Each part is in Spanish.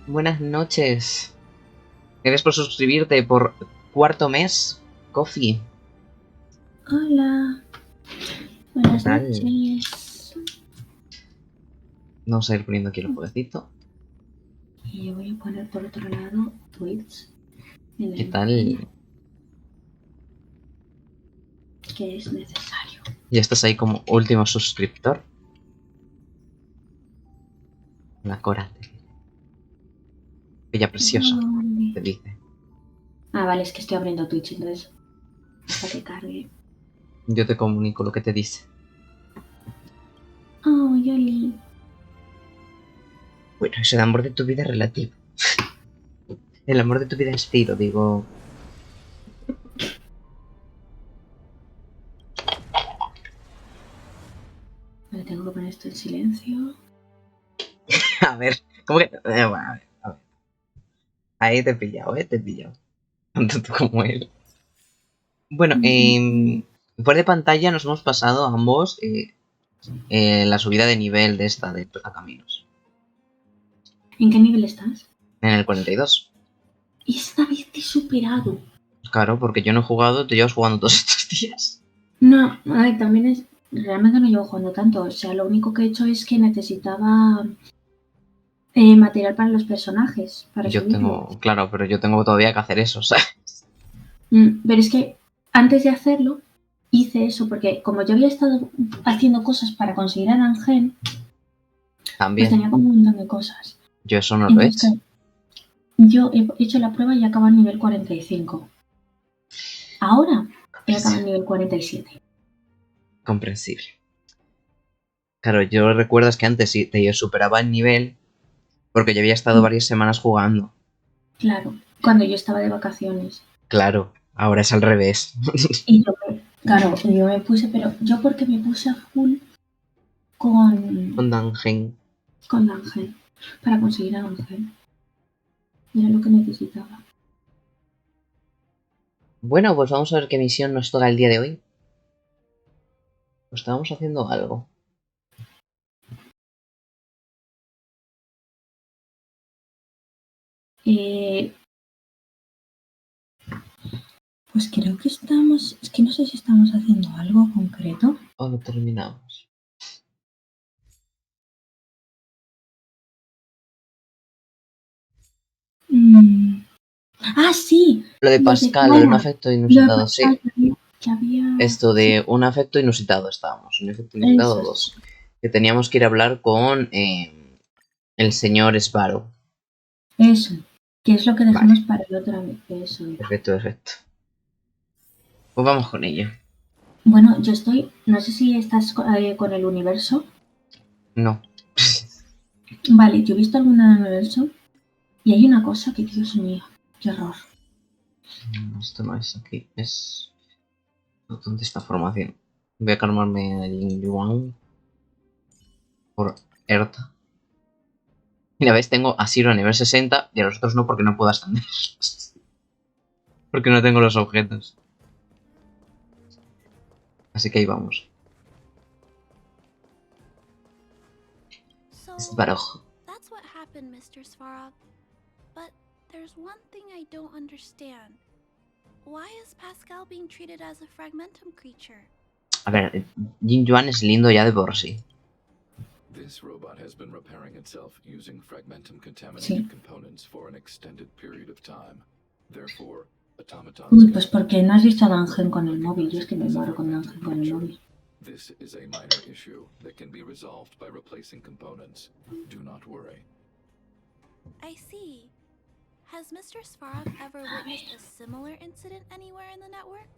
Buenas noches. Gracias por suscribirte por cuarto mes, Coffee. Hola. Buenas ¿Qué tal? noches. Vamos a ir poniendo aquí el jueguecito. Y yo voy a poner por otro lado tweets en ¿Qué el tal? móvil, que es necesario. Ya estás ahí como último suscriptor. La Cora. Bella preciosa, te dice. Ah, vale, es que estoy abriendo Twitch, entonces hasta que cargue. Yo te comunico lo que te dice. Oh, Yoli. Bueno, es el amor de tu vida relativo. El amor de tu vida es Ciro, digo. Vale, tengo que poner esto en silencio. A ver, ¿cómo que? Bueno, a ver. Ahí te he pillado, te he pillado. Tanto tú como él. Bueno, fuera de pantalla nos hemos pasado ambos la subida de nivel de esta de caminos. ¿En qué nivel estás? En el 42. Y esta vez te he superado. Claro, porque yo no he jugado, te llevas jugando todos estos días. No, a ver, también es... Realmente no llevo jugando tanto. O sea, lo único que he hecho es que necesitaba material para los personajes, para Yo subirlo. tengo, claro, pero yo tengo todavía que hacer eso, ¿sabes? Pero es que antes de hacerlo, hice eso, porque como yo había estado haciendo cosas para conseguir a Ángel, pues También. tenía como un montón de cosas. Yo eso no lo he Entonces, hecho. claro, yo he hecho la prueba y acaba en nivel 45. Ahora he acabado en nivel 47. Comprensible. Claro, yo recuerdo que antes sí te superaba el nivel porque yo había estado varias semanas jugando. Claro, cuando yo estaba de vacaciones. Claro, ahora es al revés. Y yo me puse, pero yo porque me puse a full con, Con Dungeon. con Ángel, para conseguir a Ángel. Era lo que necesitaba. Bueno, pues vamos a ver qué misión nos toca el día de hoy. Pues estábamos haciendo algo. Pues creo que estamos, es que no sé si estamos haciendo algo concreto. O lo terminamos. Ah, sí, Lo de lo de Pascal, lo de un Clara, afecto lo de inusitado, Pascal, sí. que había, Esto sí, de un afecto inusitado estábamos. Un afecto inusitado eso, 2. Que teníamos que ir a hablar con el señor Sparrow. eso, que es lo que dejamos Vale, para la otra vez, eso era. perfecto, perfecto. Pues vamos con ello. Bueno, yo estoy, no sé si estás con el universo. No. Vale, yo he visto alguna del universo y hay una cosa que, Dios mío, qué horror. Esto no es aquí. Es... ¿Dónde está formación? Voy a calmarme el Yuan por Erta. Mira, ves, tengo a Siro a nivel 60 y a los otros no porque no puedo ascender. Porque no tengo los objetos. Así que ahí vamos. Sparrow. That's what happened, Mr. Svarog. But there's one thing I don't understand. Why is Pascal being treated as a fragmentum creature? A ver, Jin Yuan es lindo ya de por sí. This robot has been repairing itself using fragmentum contaminated components for an extended period of time. Therefore, automatons. Uy, pues porque no has visto a Ángel con el móvil. Yo es que me muero con Ángel con el móvil. This is a minor issue that can be resolved by replacing components. Do not worry. I see. Has Mr. Svarog ever witnessed a similar incident anywhere in the network?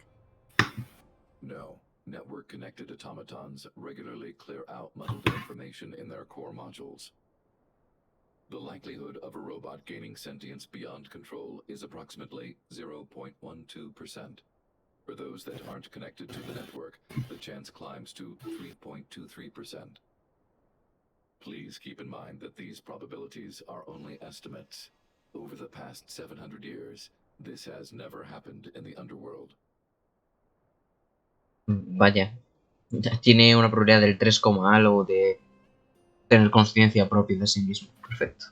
No. Network-connected automatons regularly clear out muddled information in their core modules. The likelihood of a robot gaining sentience beyond control is approximately 0.12%. For those that aren't connected to the network, the chance climbs to 3.23%. Please keep in mind that these probabilities are only estimates. Over the past 700 years, this has never happened in the underworld. Vaya. Tiene una probabilidad del 3, algo de tener conciencia propia de sí mismo. Perfecto.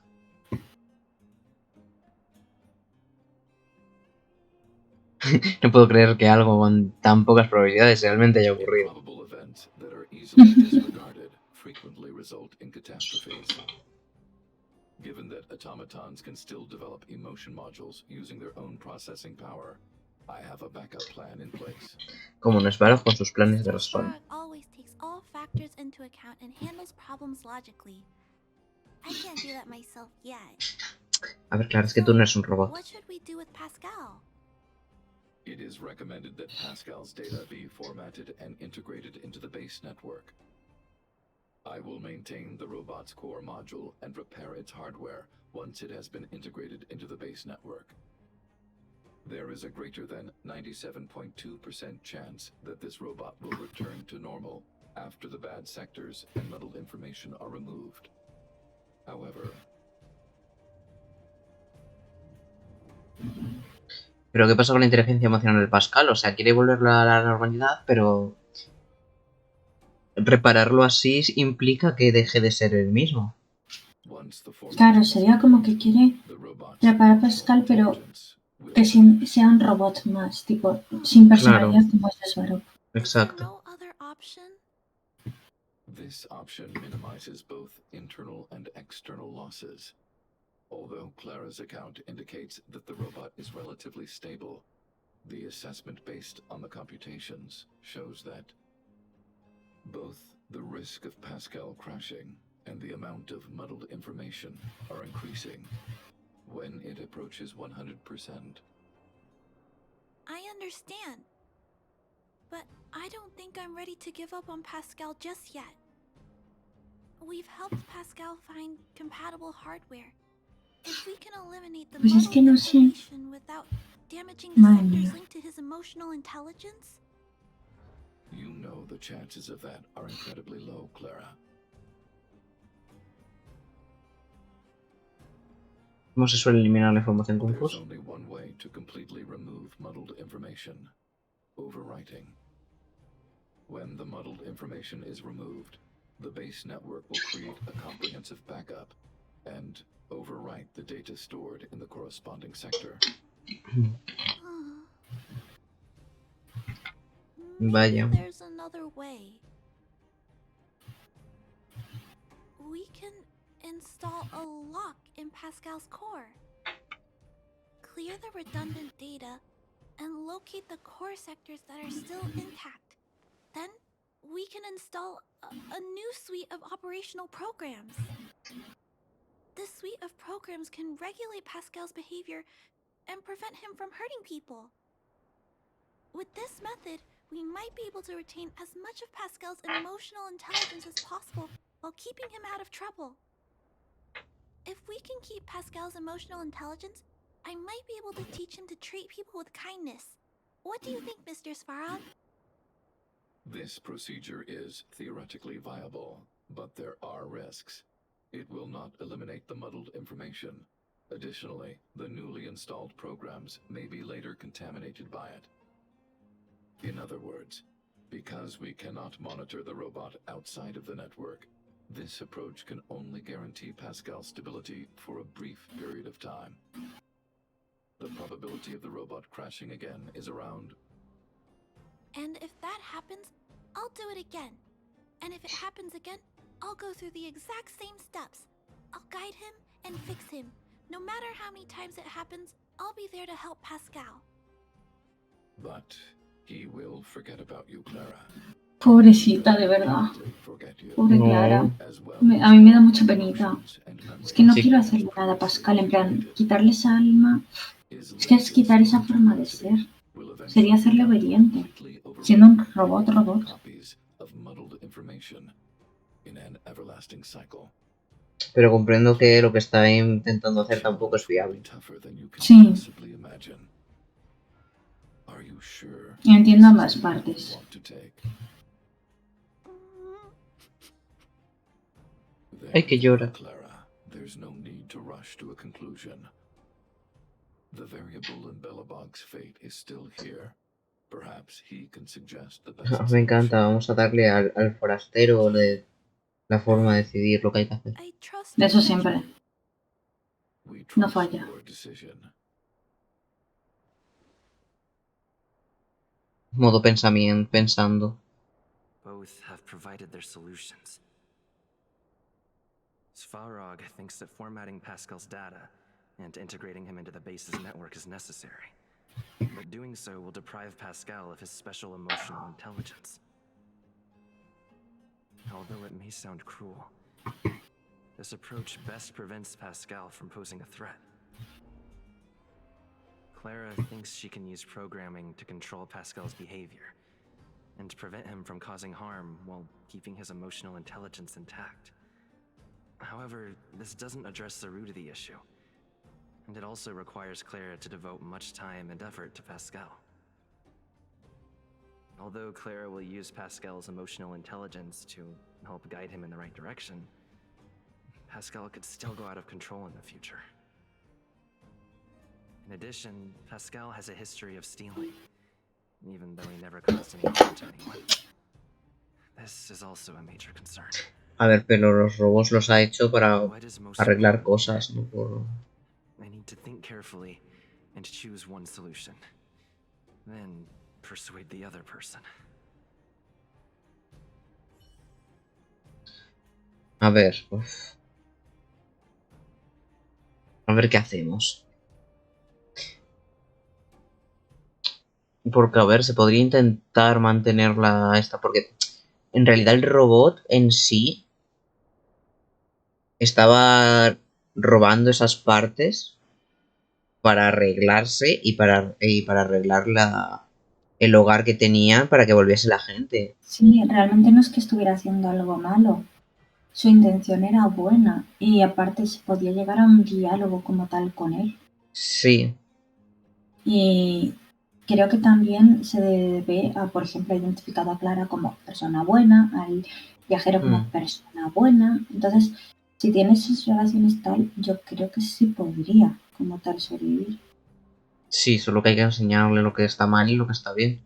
No puedo creer que algo con tan pocas probabilidades realmente haya ocurrido. Improbable events that are easily disregarded frequently result in catastrophes. Given that automatons can still develop emotion modules using their own processing power, I have a backup plan in place. Como Nuestro con sus planes de Mr. razón. Svarog always takes all factors into account and handles problems logically. I can't do that myself yet. A ver, claro, es que tú no eres un robot. What should we do with Pascal? It is recommended that Pascal's data be formatted and integrated into the base network. I will maintain the robot's core module and repair its hardware once it has been integrated into the base network. There is a greater than 97.2% chance that this robot will return to normal after the bad sectors and muddled information are removed. However, Pero ¿qué pasa con la inteligencia emocional de Pascal? O sea, quiere volverlo a la normalidad, pero repararlo así implica que deje de ser el mismo. once the Claro, sería como que quiere the robot's reparar a Pascal, pero intelligence will que sea un robot más, tipo, sin personalidad como es Svarog. Is there Exacto. no other option? This option minimizes both internal and external losses. Although Clara's account indicates that the robot is relatively stable, the assessment based on the computations shows that both the risk of Pascal crashing and the amount of muddled information are increasing when it approaches 100%. I understand. But I don't think I'm ready to give up on Pascal just yet. We've helped Pascal find compatible hardware. If we can eliminate the Pues es que muddled no sé. information without damaging the Madre sectors mía. linked to his emotional intelligence, You know the chances of that are incredibly low, Clara. ¿Cómo se suele eliminar la información There's confusa? only one way to completely remove muddled information: overwriting. When the muddled information is removed, the base network will create a comprehensive backup and overwrite the data stored in the corresponding sector. maybe Vaya. there's another way. We can install a lock in Pascal's core. Clear the redundant data and locate the core sectors that are still intact. Then we can install a new suite of operational programs. This suite of programs can regulate Pascal's behavior and prevent him from hurting people. With this method, we might be able to retain as much of Pascal's emotional intelligence as possible while keeping him out of trouble. If we can keep Pascal's emotional intelligence, I might be able to teach him to treat people with kindness. What do you think, Mr. Svarog? This procedure is theoretically viable, but there are risks. It will not eliminate the muddled information. Additionally, the newly installed programs may be later contaminated by it. In other words, because we cannot monitor the robot outside of the network, this approach can only guarantee Pascal's stability for a brief period of time. The probability of the robot crashing again is around. And if that happens, I'll do it again. And if it happens again, I'll go through the exact same steps. I'll guide him and fix him. No matter how many times it happens, I'll be there to help Pascal. But he will forget about you, Clara. Pobrecita, de verdad. Forget you, Pobre No. Clara. as well A mí me da mucha penita. and Es que no Sí. quiero hacerle nada a Pascal, en plan, quitarle esa alma. Es que es quitar esa forma de ser. Sería hacerle obediente, siendo un robot. Copies of muddled information in an everlasting cycle. Pero comprendo que lo que está intentando hacer tampoco es viable. Sí. Are you sure Y entiendo this ambas is the path you partes. want to take? Ay, que llora. Clara, there's no need to rush to a conclusion. The variable in Belobog's fate is still here. Perhaps he can suggest the best Me encanta, solution. vamos a darle al forastero de la forma de decidir lo que hay que hacer. I trust De eso your siempre. judgment. We No trust falla. your decision. Modo pensando. Both have provided their solutions. Svarog thinks that formatting Pascal's data and integrating him into the base's network is necessary. But doing so will deprive Pascal of his special emotional intelligence. Although it may sound cruel, this approach best prevents Pascal from posing a threat. Clara thinks she can use programming to control Pascal's behavior and prevent him from causing harm while keeping his emotional intelligence intact. However, this doesn't address the root of the issue, and it also requires Clara to devote much time and effort to Pascal. Although Clara will use Pascal's emotional intelligence to help guide him in the right direction, Pascal could still go out of control in the future. In addition, Pascal has a history of stealing, even though he never caused any harm to anyone. This is also a major concern. A ver, pero los robos los ha hecho para What is most arreglar important cosas, here? no por... I need to think carefully and choose one solution. Then persuade the other person. A ver, uf. A ver qué hacemos. Porque, a ver, se podría intentar mantenerla esta, porque en realidad el robot en sí estaba robando esas partes para arreglarse y para arreglar el hogar que tenía para que volviese la gente. Sí, realmente no es que estuviera haciendo algo malo. Su intención era buena y aparte se podía llegar a un diálogo como tal con él. Sí, Y creo que también se debe a, por ejemplo, identificado a Clara como persona buena, al viajero como persona buena. Entonces, si tiene esas relaciones tal, yo creo que sí podría como tal sobrevivir. sí, solo que hay que enseñarle lo que está mal y lo que está bien.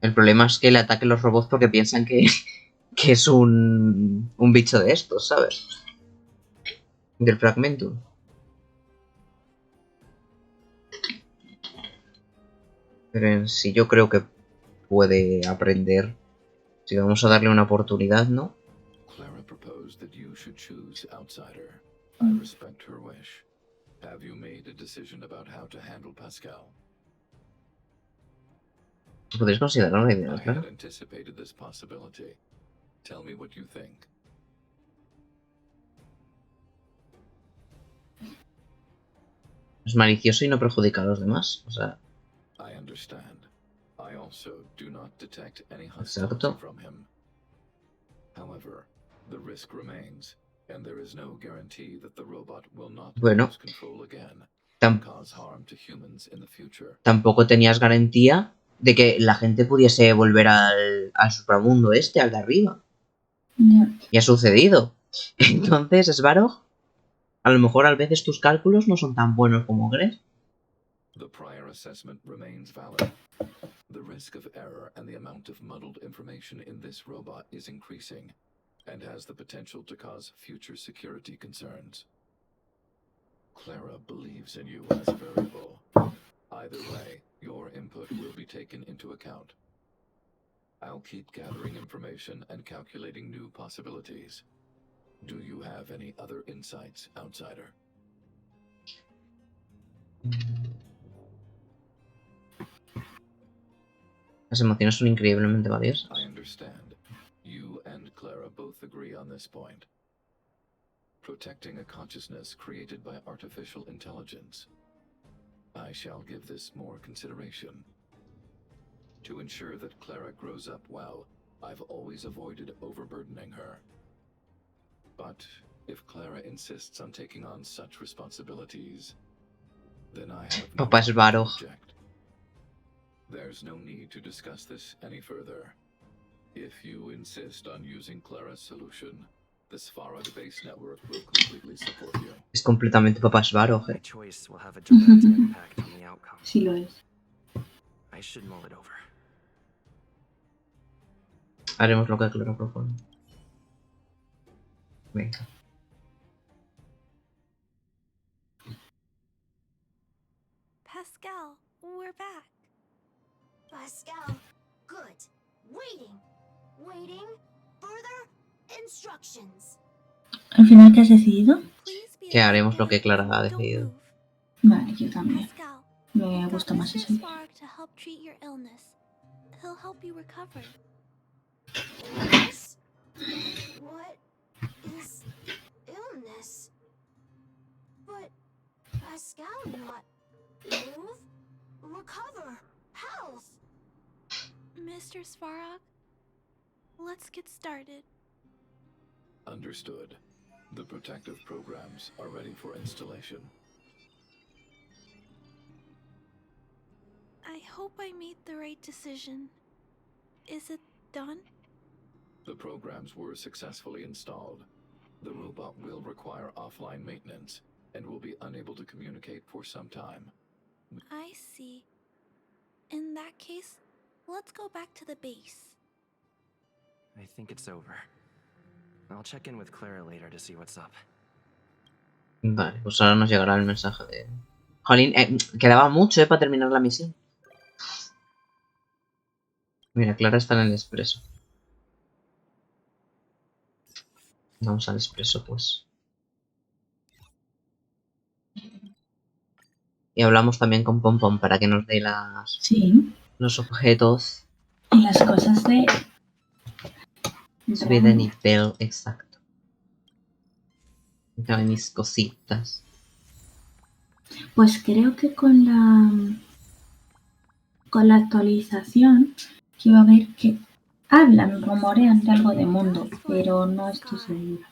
El problema es que le ataquen los robots porque piensan que es un bicho de estos, ¿sabes? Del fragmento. Pero en sí yo creo que puede aprender. Si vamos a darle una oportunidad, ¿no? Clara proposed that you should choose outsider. I respect her wish. Have you made a decision about how to handle Pascal? ¿Podéis considerar una idea, I claro? had anticipated this possibility. Tell me what you think. Es malicioso y no perjudica a los demás. O sea, I understand. I also do not detect any hostility exacto. from him. However, the risk remains, and there is no guarantee that the robot will not Bueno, lose control again tam- and cause harm to humans in the future. tampoco tenías garantía de que la gente pudiese volver al supramundo este, al de arriba. Ya. Y ha sucedido. Entonces, Svarog, a lo mejor a veces tus cálculos no son tan buenos como crees. The prior assessment remains valid. The risk of error and the amount of muddled information in this robot is increasing, and has the potential to cause future security concerns. Clara believes in you as a variable. Either way, your input will be taken into account. I'll keep gathering information and calculating new possibilities. Do you have any other insights, outsider? Las emociones son increíblemente valiosas. I understand. You and Clara both agree on this point. Protecting a consciousness created by artificial intelligence. I shall give this more consideration. To ensure that Clara grows up well, I've always avoided overburdening her. But if Clara insists on taking on such responsibilities, then I have no Papá right to Svarog. object. There's no need to discuss this any further. If you insist on using Clara's solution, the Svarog-based network will completely support you. Es completamente papá Svarog, My choice will have a direct impact on the outcome. Sí lo es. I should mull it over. Haremos lo que Clara propone. Venga. Pascal, we're back. Pascal, good. Waiting. Waiting. Further instructions. Al final, ¿qué has decidido? Please be a Que good haremos lo boy que Clara ha and don't decidido. move. Vale, yo también. Pascal, Me we've got gusta más Mr. ese. Svarog to help treat your illness. He'll help you recover. Illness? What is illness? But Pascal not move, recover, health. Mr. Svarog, let's get started. Understood. The protective programs are ready for installation. I hope I made the right decision. Is it done? The programs were successfully installed. The robot will require offline maintenance and will be unable to communicate for some time. I see. In that case, let's go back to the base. I think it's over. I'll check in with Clara later to see what's up. Vale, pues ahora nos llegará el mensaje de... Jolín, quedaba mucho, para terminar la misión. Mira, Clara está en el expreso. Vamos al expreso, pues. Y hablamos también con Pom Pom para que nos dé Sí. los objetos. Y las cosas de... Pueden y Bell, exacto. Dame mis cositas. Pues creo que con la actualización que va a haber que hablan, rumorean de algo de mundo, pero no estoy segura.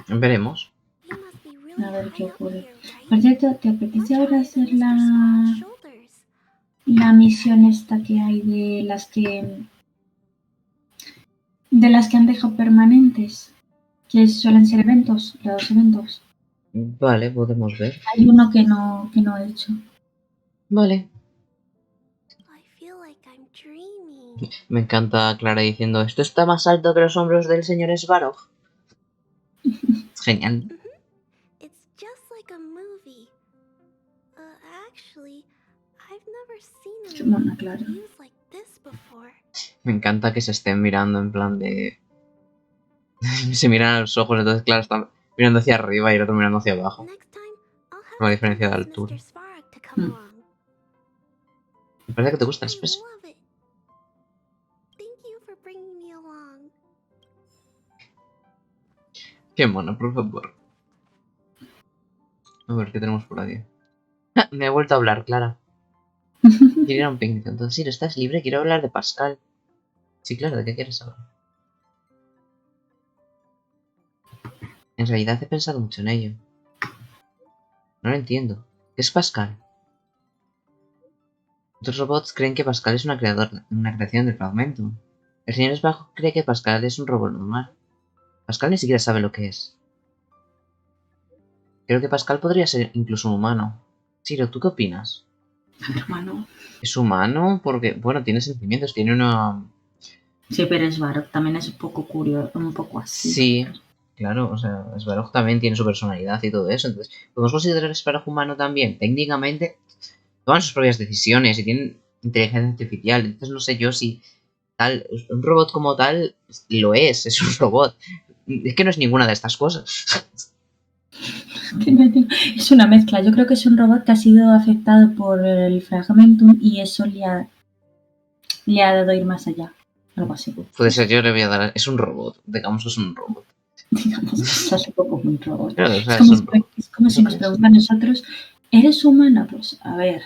Veremos. You must be really A ver qué high up ocurre. here, right? Por cierto, ¿te We're apetece ahora trying to hacer Mr. Svarog's shoulders. la misión esta que hay de las que han dejado permanentes? Que suelen ser eventos, los eventos. Vale, podemos ver. Hay uno que no he hecho. Vale. I feel like I'm dreaming. Me encanta Clara diciendo, esto está más alto que los hombros del señor Svarog. Es genial. It's just like a movie. Actually, I've never Qué seen mona, a Clara. views like this before. Me encanta que se estén mirando en plan de... se miran a los ojos, entonces Clara está mirando hacia arriba y el otro mirando hacia abajo. Next time, I'll have Una to diferencia de convince altura. Mr. Svarog to come Mm. along. Me parece que te gusta el I expreso. love it. Thank you for bringing me along. Qué mono, por favor. A ver, ¿qué tenemos por aquí? Me he vuelto a hablar, Clara. Quiero ir a un picnic. Entonces, si estás libre, quiero hablar de Pascal. Sí, claro, ¿de qué quieres hablar? En realidad he pensado mucho en ello. No lo entiendo. ¿Qué es Pascal? Otros robots creen que Pascal es una creación del fragmento. El señor Bajo cree que Pascal es un robot normal. Pascal ni siquiera sabe lo que es. Creo que Pascal podría ser incluso un humano. Ciro, ¿tú qué opinas? Hermano. ¿Es humano? Porque, bueno, tiene sentimientos, tiene una... Sí, pero Svarog también es un poco curioso, un poco así. Sí, claro, o sea, Svarog también tiene su personalidad y todo eso. Entonces, ¿podemos considerar a Svarog humano también? Técnicamente, toman sus propias decisiones y tienen inteligencia artificial. Entonces, no sé yo si tal, un robot como tal lo es un robot. Es que no es ninguna de estas cosas. Es una mezcla. Yo creo que es un robot que ha sido afectado por el fragmentum y eso le ha dado ir más allá. Algo así. Puede ser, yo le voy a dar... Es un robot, digamos que es un robot. Digamos, es un poco como un robot. Claro, o sea, Es como, es un robot. es como si nos preguntan a nosotros, ¿eres humana? Pues a ver,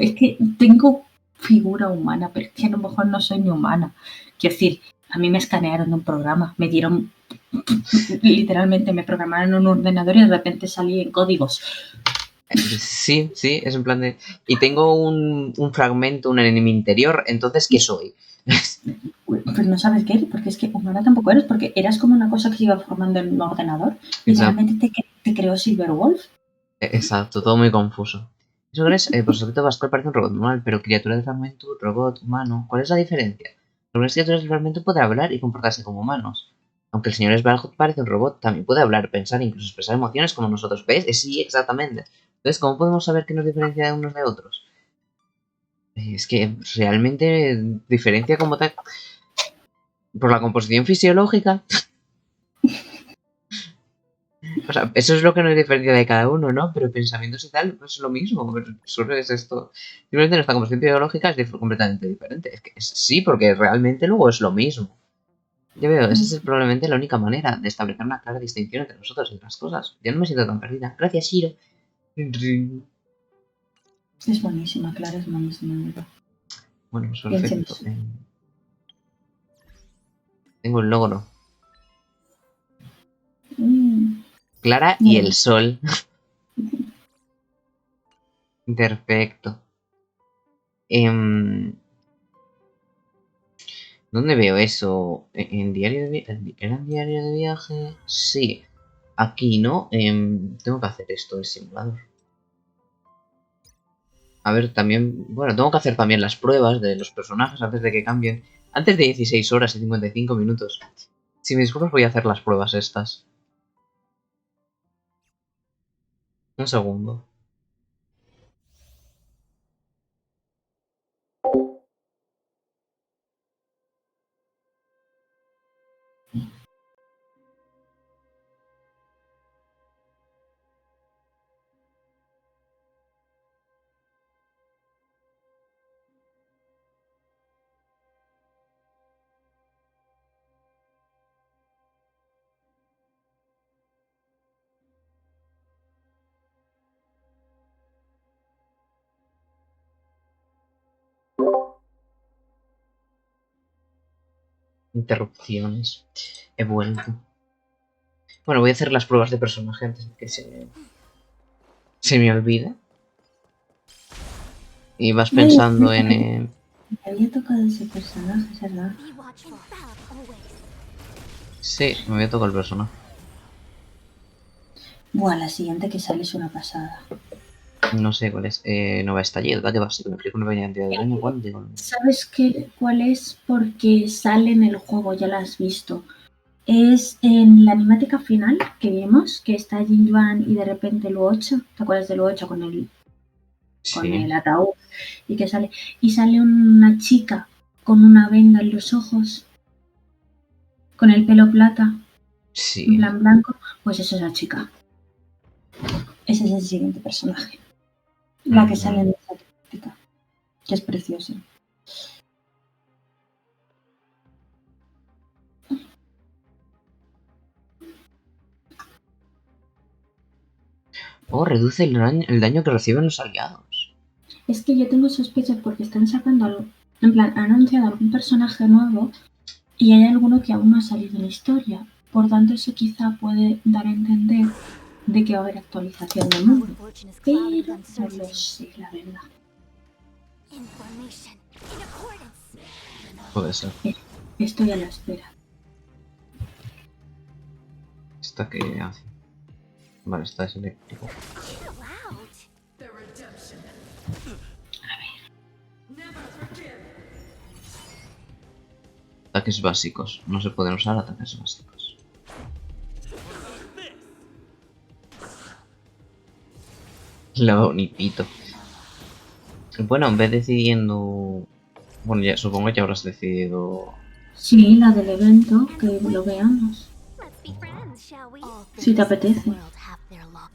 es que tengo figura humana, pero es que a lo mejor no soy ni humana. Quiero decir, a mí me escanearon de un programa, me dieron, literalmente me programaron en un ordenador y de repente salí en códigos. Sí, sí, es en plan de... Y tengo un fragmento, en mi interior, entonces, ¿qué soy? Pues no sabes qué eres, porque es que humana tampoco eres, porque eras como una cosa que se iba formando en un ordenador. Literalmente te creó Silverwolf. Exacto, todo muy confuso. Eso crees, por supuesto, Pascal parece un robot normal, pero criatura de fragmento, robot, humano. ¿Cuál es la diferencia? Algunas criaturas de fragmento pueden hablar y comportarse como humanos. Aunque el señor Svarog parece un robot, también puede hablar, pensar e incluso expresar emociones como nosotros. ¿Ves? Sí, exactamente. Entonces, ¿cómo podemos saber qué nos diferencia de unos de otros? Es que realmente diferencia como tal por la composición fisiológica. O sea, eso es lo que nos diferencia de cada uno, ¿no? Pero pensamientos y tal, pues es lo mismo. Solo es esto. Simplemente nuestra composición biológica es completamente diferente. Es que sí, porque realmente luego es lo mismo. Yo veo, esa es probablemente la única manera de establecer una clara distinción entre nosotros y otras cosas. Yo no me siento tan perdida. Gracias, Shiro. Es buenísima, Clara, es buenísima, ¿verdad? Bueno, pues Piensa en perfecto. eso. Tengo el logro. Clara y Mira, el sol. Perfecto. ¿Dónde veo eso? ¿En diario de viaje? ¿Era en diario de viaje? Sí. Aquí, ¿no? Tengo que hacer esto, el simulador. A ver, también... Bueno, tengo que hacer también las pruebas de los personajes antes de que cambien. Antes de 16 horas y 55 minutos. Si me disculpas voy a hacer las pruebas estas. Un segundo. Interrupciones. He vuelto. Bueno, voy a hacer las pruebas de personaje antes de que se me olvide. Y vas Ay, pensando en... me había tocado ese personaje, es verdad. Be watchful. Always. Sí, me voy a tocar el personaje. Buah, la siguiente que sale es una pasada. No sé cuál es. Nueva estallido, ¿verdad? Que va? Si me explico una pequeña cantidad de daño, ¿cuál? Digo, ¿Sabes cuál es? Porque sale en el juego, ya la has visto. Es en la animática final que vimos, que está Jin Yuan y de repente el U8. ¿Te acuerdas del U8 con el sí, ataúd? Y que sale. Y sale una chica con una venda en los ojos, con el pelo plata, en sí. plan blanco. Pues esa es la chica. Ese es el siguiente personaje. La que sale en esa animática, que es preciosa. Oh, reduce el daño que reciben los aliados. Es que yo tengo sospechas porque están sacando algo. En plan, han anunciado algún personaje nuevo y hay alguno que aún no ha salido en la historia. Por tanto, eso quizá puede dar a entender de que va a haber actualización del Our mundo. fortune is clouded with Pero no uncertainty. lo sé, la verdad. Information in accordance. Puede ser. Estoy a la espera. ¿Esta qué hace? Vale, esta es eléctrico. Get loud. Ataques básicos. No se pueden usar ataques básicos. La bonitito. Bueno, en vez decidiendo... Bueno, ya supongo que ya habrás decidido... Sí, la del evento, que lo veamos. Let's be friends, shall we? Si te apetece.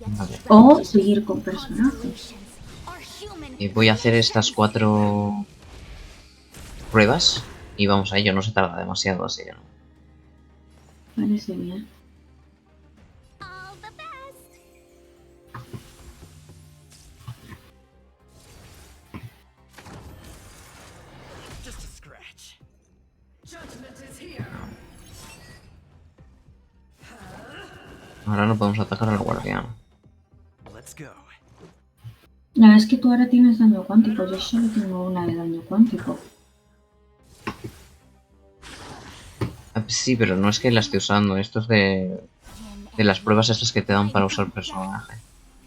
Vale. O seguir con personajes. Y voy a hacer estas 4 pruebas. Y vamos a ello, no se tarda demasiado, así que no. Parece bien. All the best. Just a scratch. Ahora no podemos atacar al guardián. Let's go. La verdad es que tú ahora tienes daño cuántico. Yo solo tengo una de daño cuántico. Sí, pero no es que la esté usando. Esto es de las pruebas estas que te dan para usar personaje.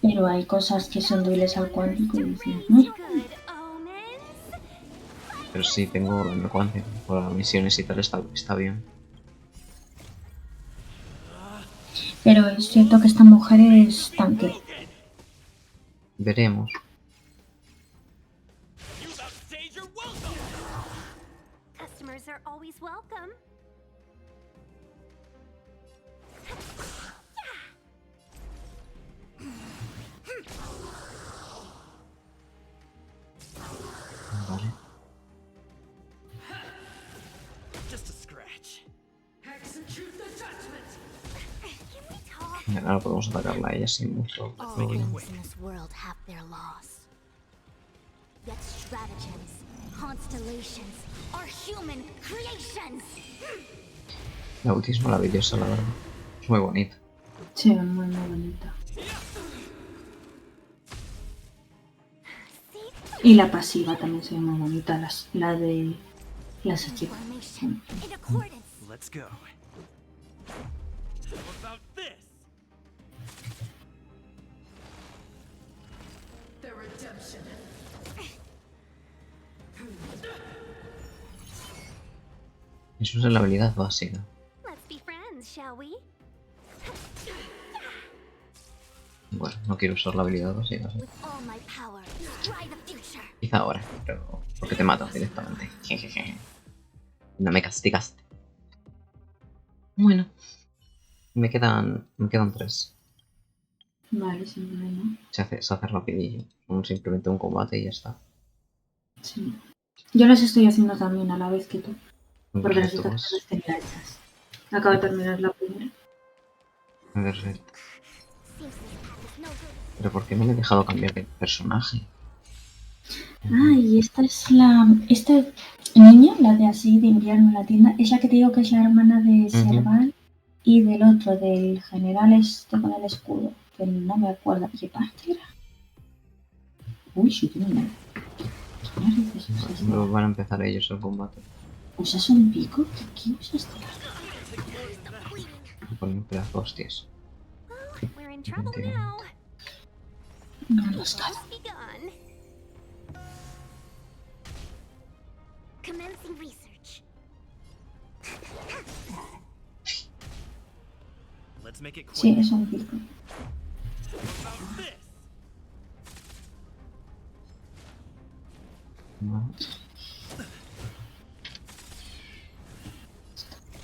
Pero hay cosas que son débiles al cuántico y dices, ¿no? Good omens. Pero sí, tengo daño cuántico. Por las misiones y tal está bien. Pero es cierto que esta mujer es tanque. Veremos. Ahora podemos atacarla a ella sin mucho All problema. things in this world have their laws. Yet stratagems, constellations are human creations. El autismo maravilloso, la verdad. Es muy bonito. Sí, muy, muy bonita. Y la pasiva también se ve muy bonita, la de las chicas. Information in accordance. Let's go. Eso es la habilidad básica. Let's be friends, shall we? Bueno, no quiero usar la habilidad básica. ¿Sí? With all my power, stride the future. Quizá ahora, pero porque te matas directamente. Jejeje. No me castigaste. Bueno. Me quedan 3. Vale, sin problema. Se hace rapidillo. Simplemente un combate y ya está. Sí. Yo las estoy haciendo también a la vez que tú. Porque las Perfecto, otras pues. las tenía hechas. Acabo de terminar la primera. Perfecto. Seems this path is no good. Pero ¿por qué me he dejado cambiar de personaje? Ah, y esta es esta niña, la de así de invierno en la tienda, es la que te digo que es la hermana de Serval y del otro, del general este con el escudo, que no me acuerdo. ¿Qué parte era? Uy, sí, tiene una. ¿Qué narices es este? No van a empezar ellos el combate. ¿Usas un pico? ¿Qué usas este? Y ponen pedazos hostias. We're in trouble Mentira. now. No lo está. Just begun. Commencing research. Let's make it quick. Sí, es un pico. No.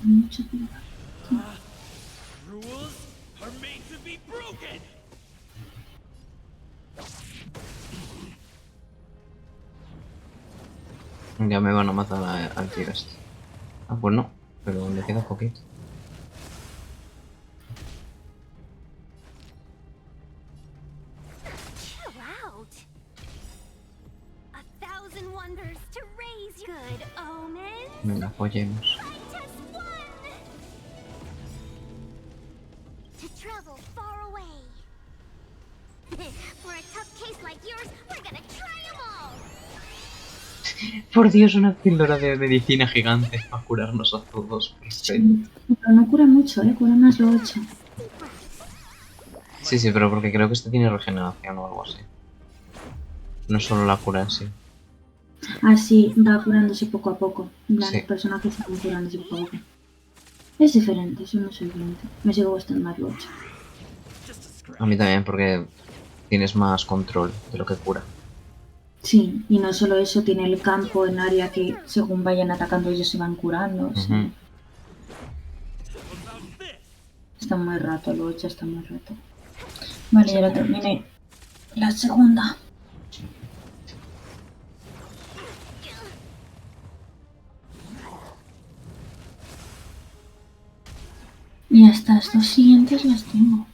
Mucho cuidado. Rules are made to be broken. Ya me van a matar al tío este. Ah, pues no. Pero le queda poquito. Chill out. 1,000 wonders to raise good omens. Venga, apoyemos. Just one. To travel far away. For a tough case like yours, we're gonna try 'em all. Por Dios, una píldora de medicina gigante para curarnos a todos. Perfecto. Pero no cura mucho, cura más lo 8. Sí, pero porque creo que este tiene regeneración o algo así. No solo la cura en sí. Así va curándose poco a poco. Los Sí. personajes van curándose poco a poco. Es diferente, eso no soy diferente. Me sigo gustando más lo 8. A mí también, porque tienes más control de lo que cura. Sí, y no solo eso, tiene el campo en área que según vayan atacando ellos se van curando. Sí. Ujú. Está muy rato, lo 8 está muy rato. Vale, ya lo terminé. La segunda. Y estas dos siguientes las tengo.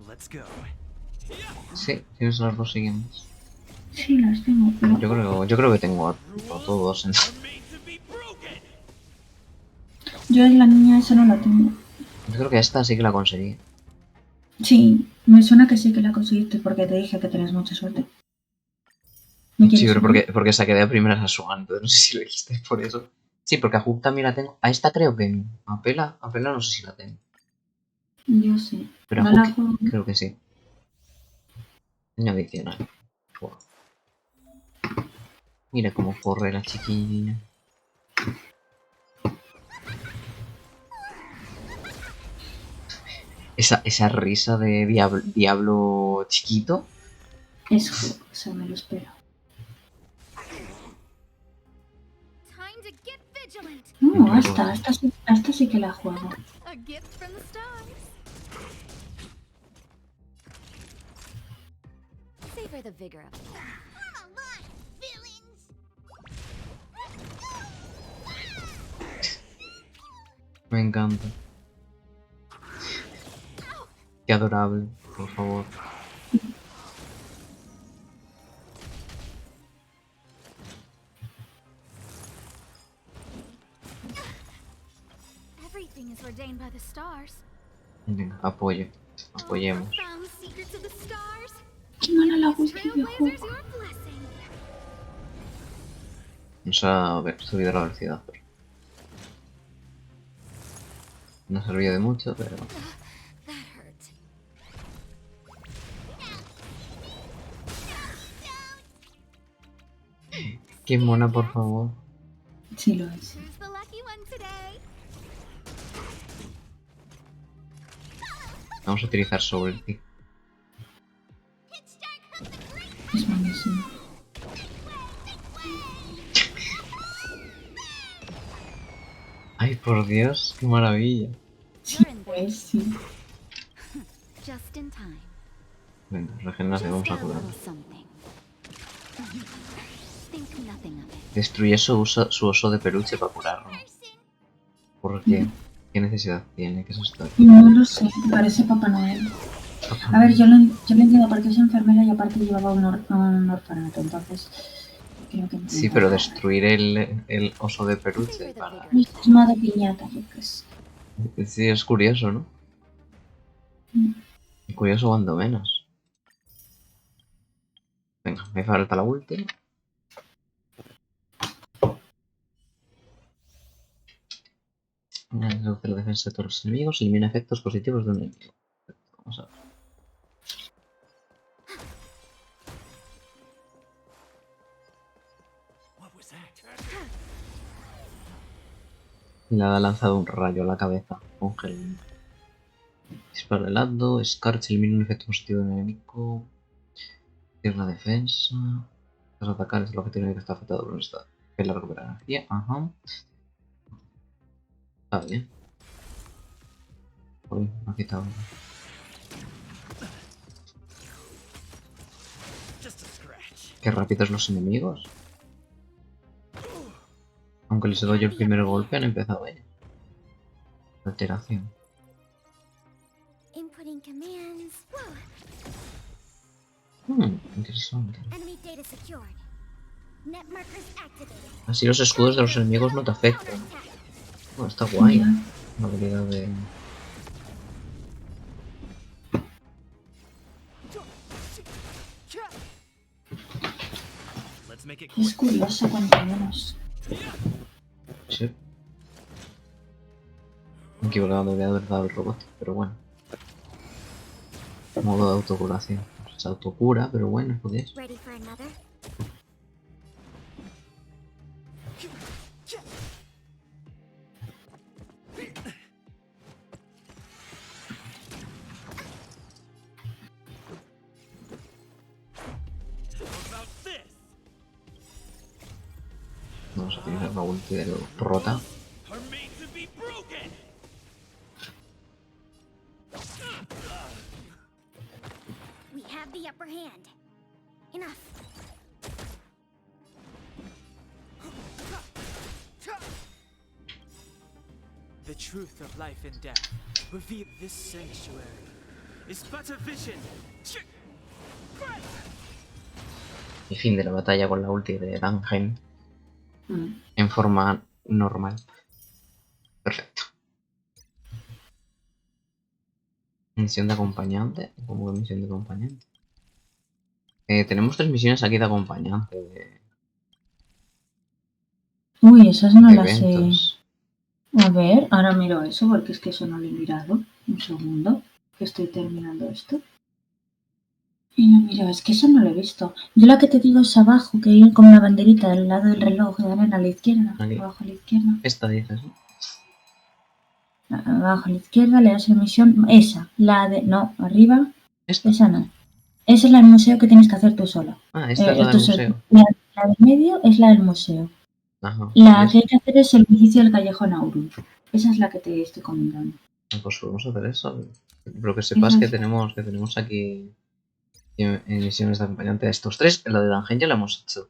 Let's go. Sí, tienes las dos siguientes. Sí, las tengo, pero Yo creo que tengo a todos. Are made to be broken. yo la niña esa no la tengo. Yo creo que esta sí que la conseguí. Sí, me suena que sí que la conseguiste porque te dije que tenías mucha suerte. ¿Me Sí, quieres pero unir? porque saqué de primeras a Swan, entonces no sé si lo dijiste por eso. Sí, porque a Hook también la tengo. A esta creo que no. A Pela no sé si la tengo. Yo sí. Pero a No la Hook juego. creo que sí. Año adicional. Buah. Mira cómo corre la chiquilla. Esa risa de diablo chiquito. Es juego, o sea, me lo espero. Time to get vigilant. No, hasta sí que la juego. A gift from the stars. Savor the vigor of it. Come on, villains. Me encanta. Qué adorable, por favor. Everything is ordained by the stars. Venga, apoyo. Apoyemos. Profound secrets of the stars. Qué mala la Give ulti these de trailblazers juego. your blessing. Nos ha subido la velocidad, pero no ha servido de mucho, pero... That hurt. Qué mona, por favor. Sí lo es. Who's the lucky one today? Vamos a utilizar sobre ti. Es malísimo. Ay, por Dios, qué maravilla. Sí, pues sí. Just in time. Venga, regeneración, vamos a curar. Something. Think nothing of it. Destruye su oso de peluche para curarlo. ¿Por qué? ¿Qué necesidad tiene? ¿Qué es esto? No lo sé, parece Papá Noel. A ver, yo lo entiendo porque es enfermera y aparte llevaba un orfanato, entonces creo que... Sí, pero destruir el oso de peluche para... Es más de piñata, yo creo. Sí, es curioso, ¿no? Curioso cuando menos. Venga, me falta la última. Reduce la defensa de todos los enemigos, elimina efectos positivos de un enemigo. Vamos a ver. Le ha lanzado un rayo a la cabeza. Congel. Dispara helado, escarcha, elimina un efecto positivo de un enemigo. Tienes la defensa. Tras atacar es lo que tiene que estar afectado por un estado. Que la recupera energía. Ajá. Está bien. Uy, me ha quitado. Qué rápidos los enemigos. Aunque les doy yo el primer golpe, han empezado ellos. Alteración. Inputting commands. Interesante. Enemy data secured. Net markers activated. Así los escudos de los enemigos no te afectan. Bueno, está guay. La habilidad de... Es curioso cuanto menos. Sí. Me he equivocado de haber dado el robot, pero bueno. Modo de autocuración. Se autocura, pero bueno, es lo que es. Ready for another? About this. Vamos a utilizar la ulti del prota. Are made to be broken. We have the upper hand. Enough. The truth of life and death. Reveal this sanctuary. Is but a vision. Y fin de la batalla con la ulti de Dungeon. En forma normal. Perfecto. Misión de acompañante. ¿Cómo que misión de acompañante? Tenemos 3 misiones aquí de acompañante. Uy, esas no De las sé. eventos. A ver, ahora miro eso porque es que eso no lo he mirado. Un segundo, que estoy terminando esto. Y no miro, es que eso no lo he visto. Yo la que te digo es abajo, que hay como una banderita al lado del reloj de arena a la izquierda. Aquí. Abajo a la izquierda. Esta dices, ¿no? Abajo a la izquierda le das a misión. Esa, la de... No, arriba. Esta. Esa no. Esa es la del museo que tienes que hacer tú solo. Ah, esta es la del museo. La del medio es la del museo. Ajá. La ¿Ves? que hay que hacer es el edificio del callejón Aurum. Esa es la que te estoy comentando. Pues vamos a hacer eso. Pero que sepas que Eso es. tenemos aquí en misiones de acompañante a estos 3. La de Dungeon ya la hemos hecho.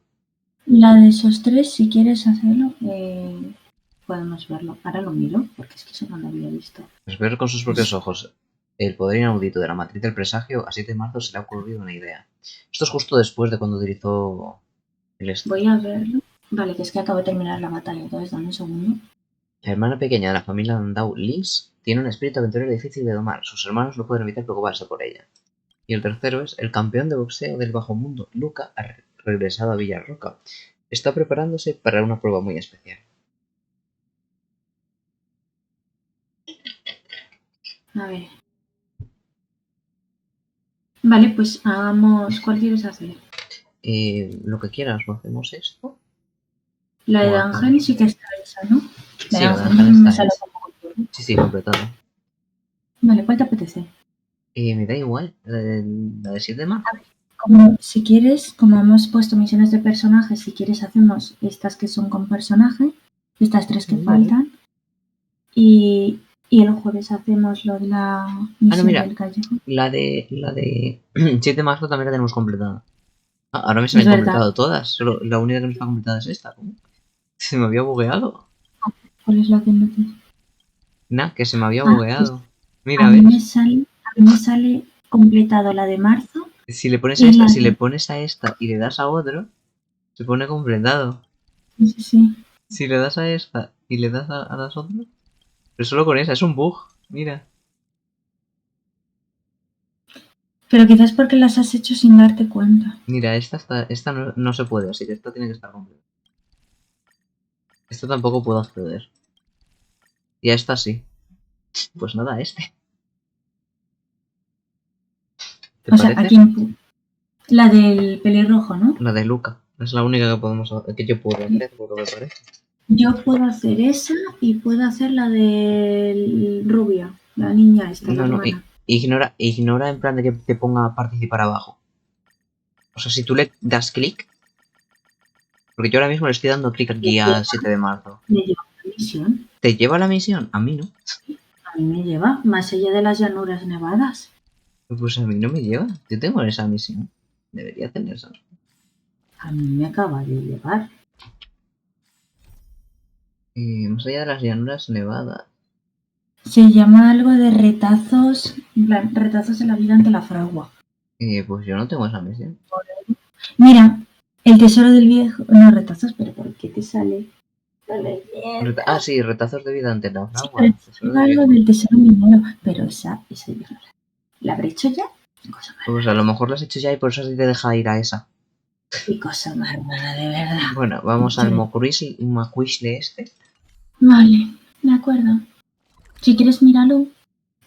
La de esos 3, si quieres hacerlo, podemos verlo. Ahora lo miro, porque es que eso no lo había visto. Es ver con sus propios ojos. el poder inaudito de la matriz del presagio, a 7 de marzo se le ha ocurrido una idea. Esto es justo después de cuando utilizó el esto. Voy a verlo. Vale, que es que acabo de terminar la batalla, entonces dame un segundo. La hermana pequeña de la familia Landau, Liz, tiene un espíritu aventurero difícil de domar. Sus hermanos no pueden evitar preocuparse por ella. Y el tercero es el campeón de boxeo del Bajomundo, Luka, ha regresado a Villarroca. Está preparándose para una prueba muy especial. A ver. Vale, pues hagamos... ¿Cuál quieres hacer? Lo que quieras, ¿lo hacemos esto? La de Bueno, Ángel sí que está esa, ¿no? Sí, La la de de Ángel Ángel me está sale hecha. como control. Sí, completado. Vale, ¿cuál te apetece? Me da igual, la de 7 de marzo. Como, si quieres, como hemos puesto misiones de personajes, si quieres hacemos estas que son con personaje, estas 3 que faltan, y el jueves hacemos lo de la misión mira, del callejón. la de 7 de marzo también la tenemos completada. Ahora me se me Es han verdad. completado todas, solo la única que no está completada es esta. ¿Cómo? Se me había bugueado. ¿Cuál es la que no te... Nah, que se me había Pues bugueado. Mira, a mí ¿ves? me sale completado la de marzo. Si le pones y a esta, la si de... le pones a esta y le das a otro, se pone completado. Sí. Si le das a esta y le das a las otras, pero solo con esa, es un bug. Mira. Pero quizás porque las has hecho sin darte cuenta. Mira, esta no se puede, así que esta tiene que estar completa. Esta tampoco puedo acceder. Y a esta sí. Pues nada, este. ¿Te O sea, parece? aquí la del pelirrojo, ¿no? La de Luka. Es la única que podemos que yo puedo hacer, por lo que parece. Yo puedo hacer esa y puedo hacer la del rubia, la niña esta, la No, hermana. ignora en plan de que te ponga participar abajo. O sea, si tú le das clic. Porque yo ahora mismo le estoy dando clic aquí a 7 de marzo. Me lleva a la misión. ¿Te lleva a la misión? A mí no. A mí me lleva, más allá de las llanuras nevadas. Pues a mí no me lleva. Yo tengo esa misión. Debería tener esa. A mí me acaba de llevar. Más allá de las llanuras nevadas. Se llama algo de retazos, en plan, retazos de la vida ante la fragua. Pues yo no tengo esa misión. Mira, el tesoro del viejo... No, retazos, pero ¿por qué te sale? La leyenda. Sí, retazos de vida ante la Sí, fragua. pero Tesoro era del algo viejo. del tesoro minero. Pero esa yo no la habré hecho ya. Cosa más Pues a lo mejor lo has hecho ya y por eso así te deja ir a esa. qué cosa más rara, de verdad. Bueno, vamos al Macuisle este. Vale, de acuerdo. Si quieres, míralo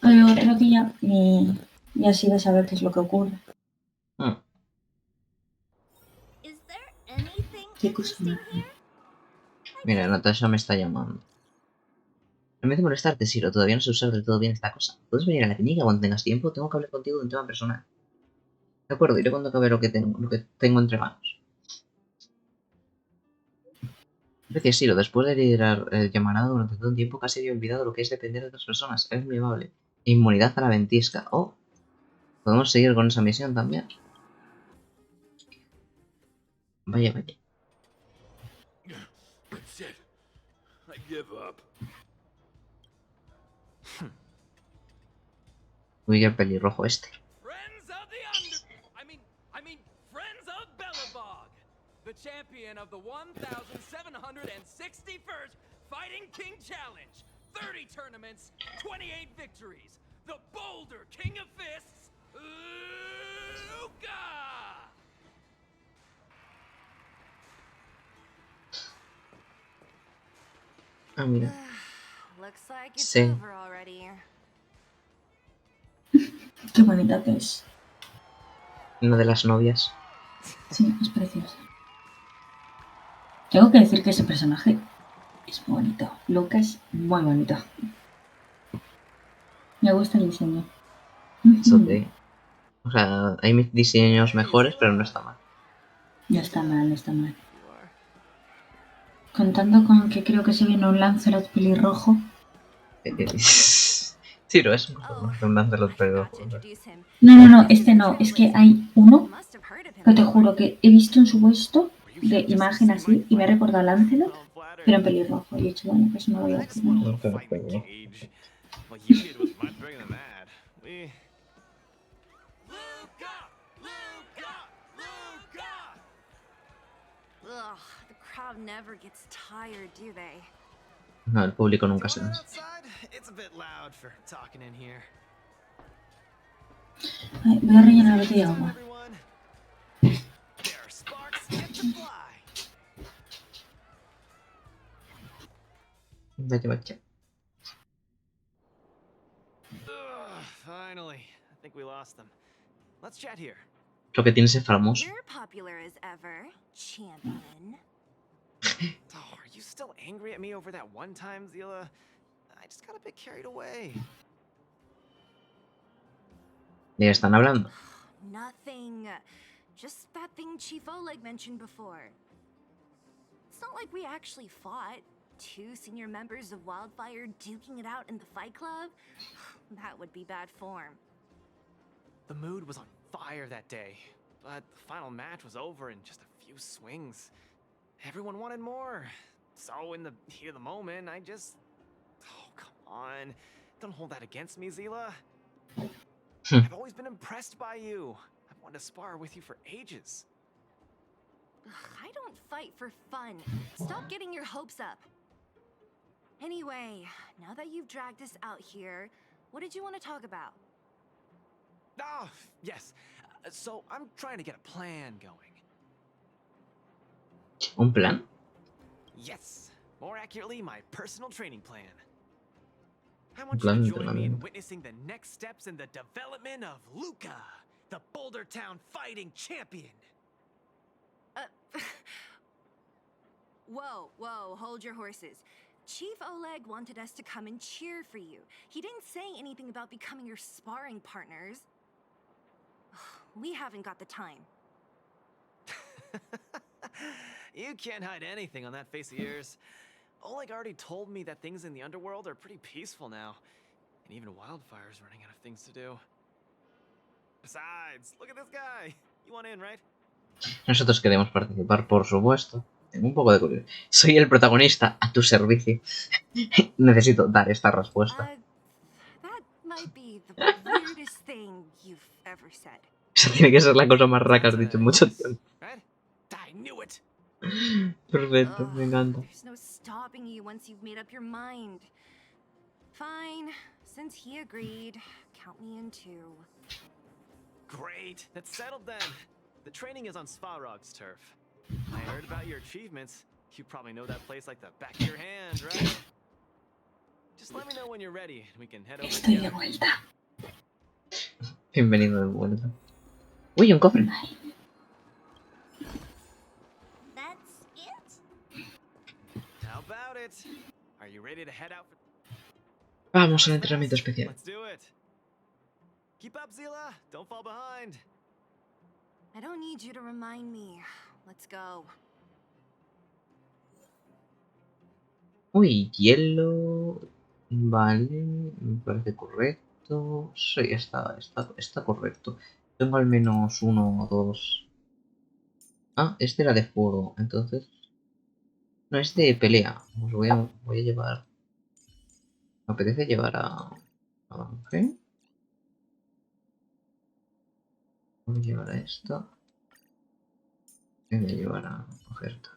otro día y así vas a ver qué es lo que ocurre. Is there anything Qué cosa interesting más rara. here? Mira, Natasha me está llamando. En vez de molestarte, Siro, todavía no sé usar del todo bien esta cosa. ¿Puedes venir a la clínica cuando tengas tiempo? Tengo que hablar contigo de un tema personal. De acuerdo, iré cuando acabe lo que tengo entre manos. Gracias, Siro. Después de liderar el llamarado durante todo un tiempo, casi había olvidado lo que es depender de otras personas. Eres muy amable. Inmunidad a la ventisca. Oh, podemos seguir con esa misión también. Vaya. That's it. I give up. Uy, el pelirrojo este. Friends of the I mean, friends of Belobog, the champion of the 1761st Fighting King Challenge. 30 tournaments, 28 victories. The Boulder King of Fists, Luka! Mira. Looks like it's Sí. over already. Qué bonita que es. Una de las novias. Sí, es preciosa. Tengo que decir que ese personaje es bonito. Luka es muy bonito. Me gusta el diseño. Eso sí. O sea, hay diseños mejores, pero no está mal. No está mal, no está mal. Contando con que creo que se viene un Lancelot pelirrojo. Sí, lo es. Un Lancelot pelirrojo. No, este no. Es que hay uno que te juro que he visto en su puesto de imagen así y me ha recordado a Lancelot, pero en pelirrojo. Y he dicho, bueno, pues no lo voy a decir. No, pero- What you did was much bigger than that. We... Luka! Luka! Luka! Ugh, the crowd never gets tired, do they? No, el público Do you nunca want se it cansa. outside? It's a bit loud for talking in here. Ay, voy a rellenar el botella de Time, agua. everyone. There are sparks yet to fly. Vaya, vaya. Ugh, finally. I think we lost them. Let's chat here. Lo que tiene ese famoso. You're popular as ever, champion. Oh, are you still angry at me over that one time, Zila? I just got a bit carried away. ¿De qué están hablando? Nothing. Just that thing Chief Oleg mentioned before. It's not like we actually fought. 2 senior members of Wildfire duking it out in the Fight Club? That would be bad form. The mood was on fire that day, but the final match was over in just a few swings. Everyone wanted more. So in the heat of the moment, I just... Oh, come on. Don't hold that against me, Zila. I've always been impressed by you. I've wanted to spar with you for ages. Ugh, I don't fight for fun. Stop getting your hopes up. Anyway, now that you've dragged us out here, what did you want to talk about? Oh, yes. So I'm trying to get a plan going. ¿Un plan? Yes. More accurately, my personal training plan. I Un want you plan to de join me in entrenamiento. witnessing the next steps in the development of Luka, the Boulder Town fighting champion. Whoa, hold your horses. Chief Oleg wanted us to come and cheer for you. He didn't say anything about becoming your sparring partners. We haven't got the time. You can't hide anything on that face of yours. Oleg already told me that things in the underworld are pretty peaceful now. And even Wildfire's running out of things to do. Besides, look at this guy. You want in, right? Nosotros queremos participar, por supuesto. Tengo un poco de curiosidad. Soy el protagonista a tu servicio. Necesito dar esta respuesta. That might be the weirdest thing you've ever said. Esa tiene que ser la cosa más rara que has Sounds dicho en mucho yes, tiempo. right? I knew it. Perfecto, me encanta. There's no stopping you once you've made up your mind. Fine, since he agreed, count me in too. Great, that's settled then. The training is on Svarog's turf. I heard about your achievements. You probably know that place like the back of your hand, right? Just let me know when you're ready and we can head over Estoy de together. vuelta. Bienvenido de vuelta. Uy, un cofre. That's it? How about it? Are you ready to head out for... Vamos al entrenamiento especial. Let's do it. Keep up, Zila. Don't fall behind. I don't need you to remind me. Let's go. Uy, hielo. Vale, me parece correcto. Sí, está correcto. Tengo al menos 1 o 2. Ah, este era de fuego, entonces... No, es de pelea. Os voy a llevar... Me apetece llevar a... Ángel. Voy a llevar a esta. Y voy a llevar a Ojerta.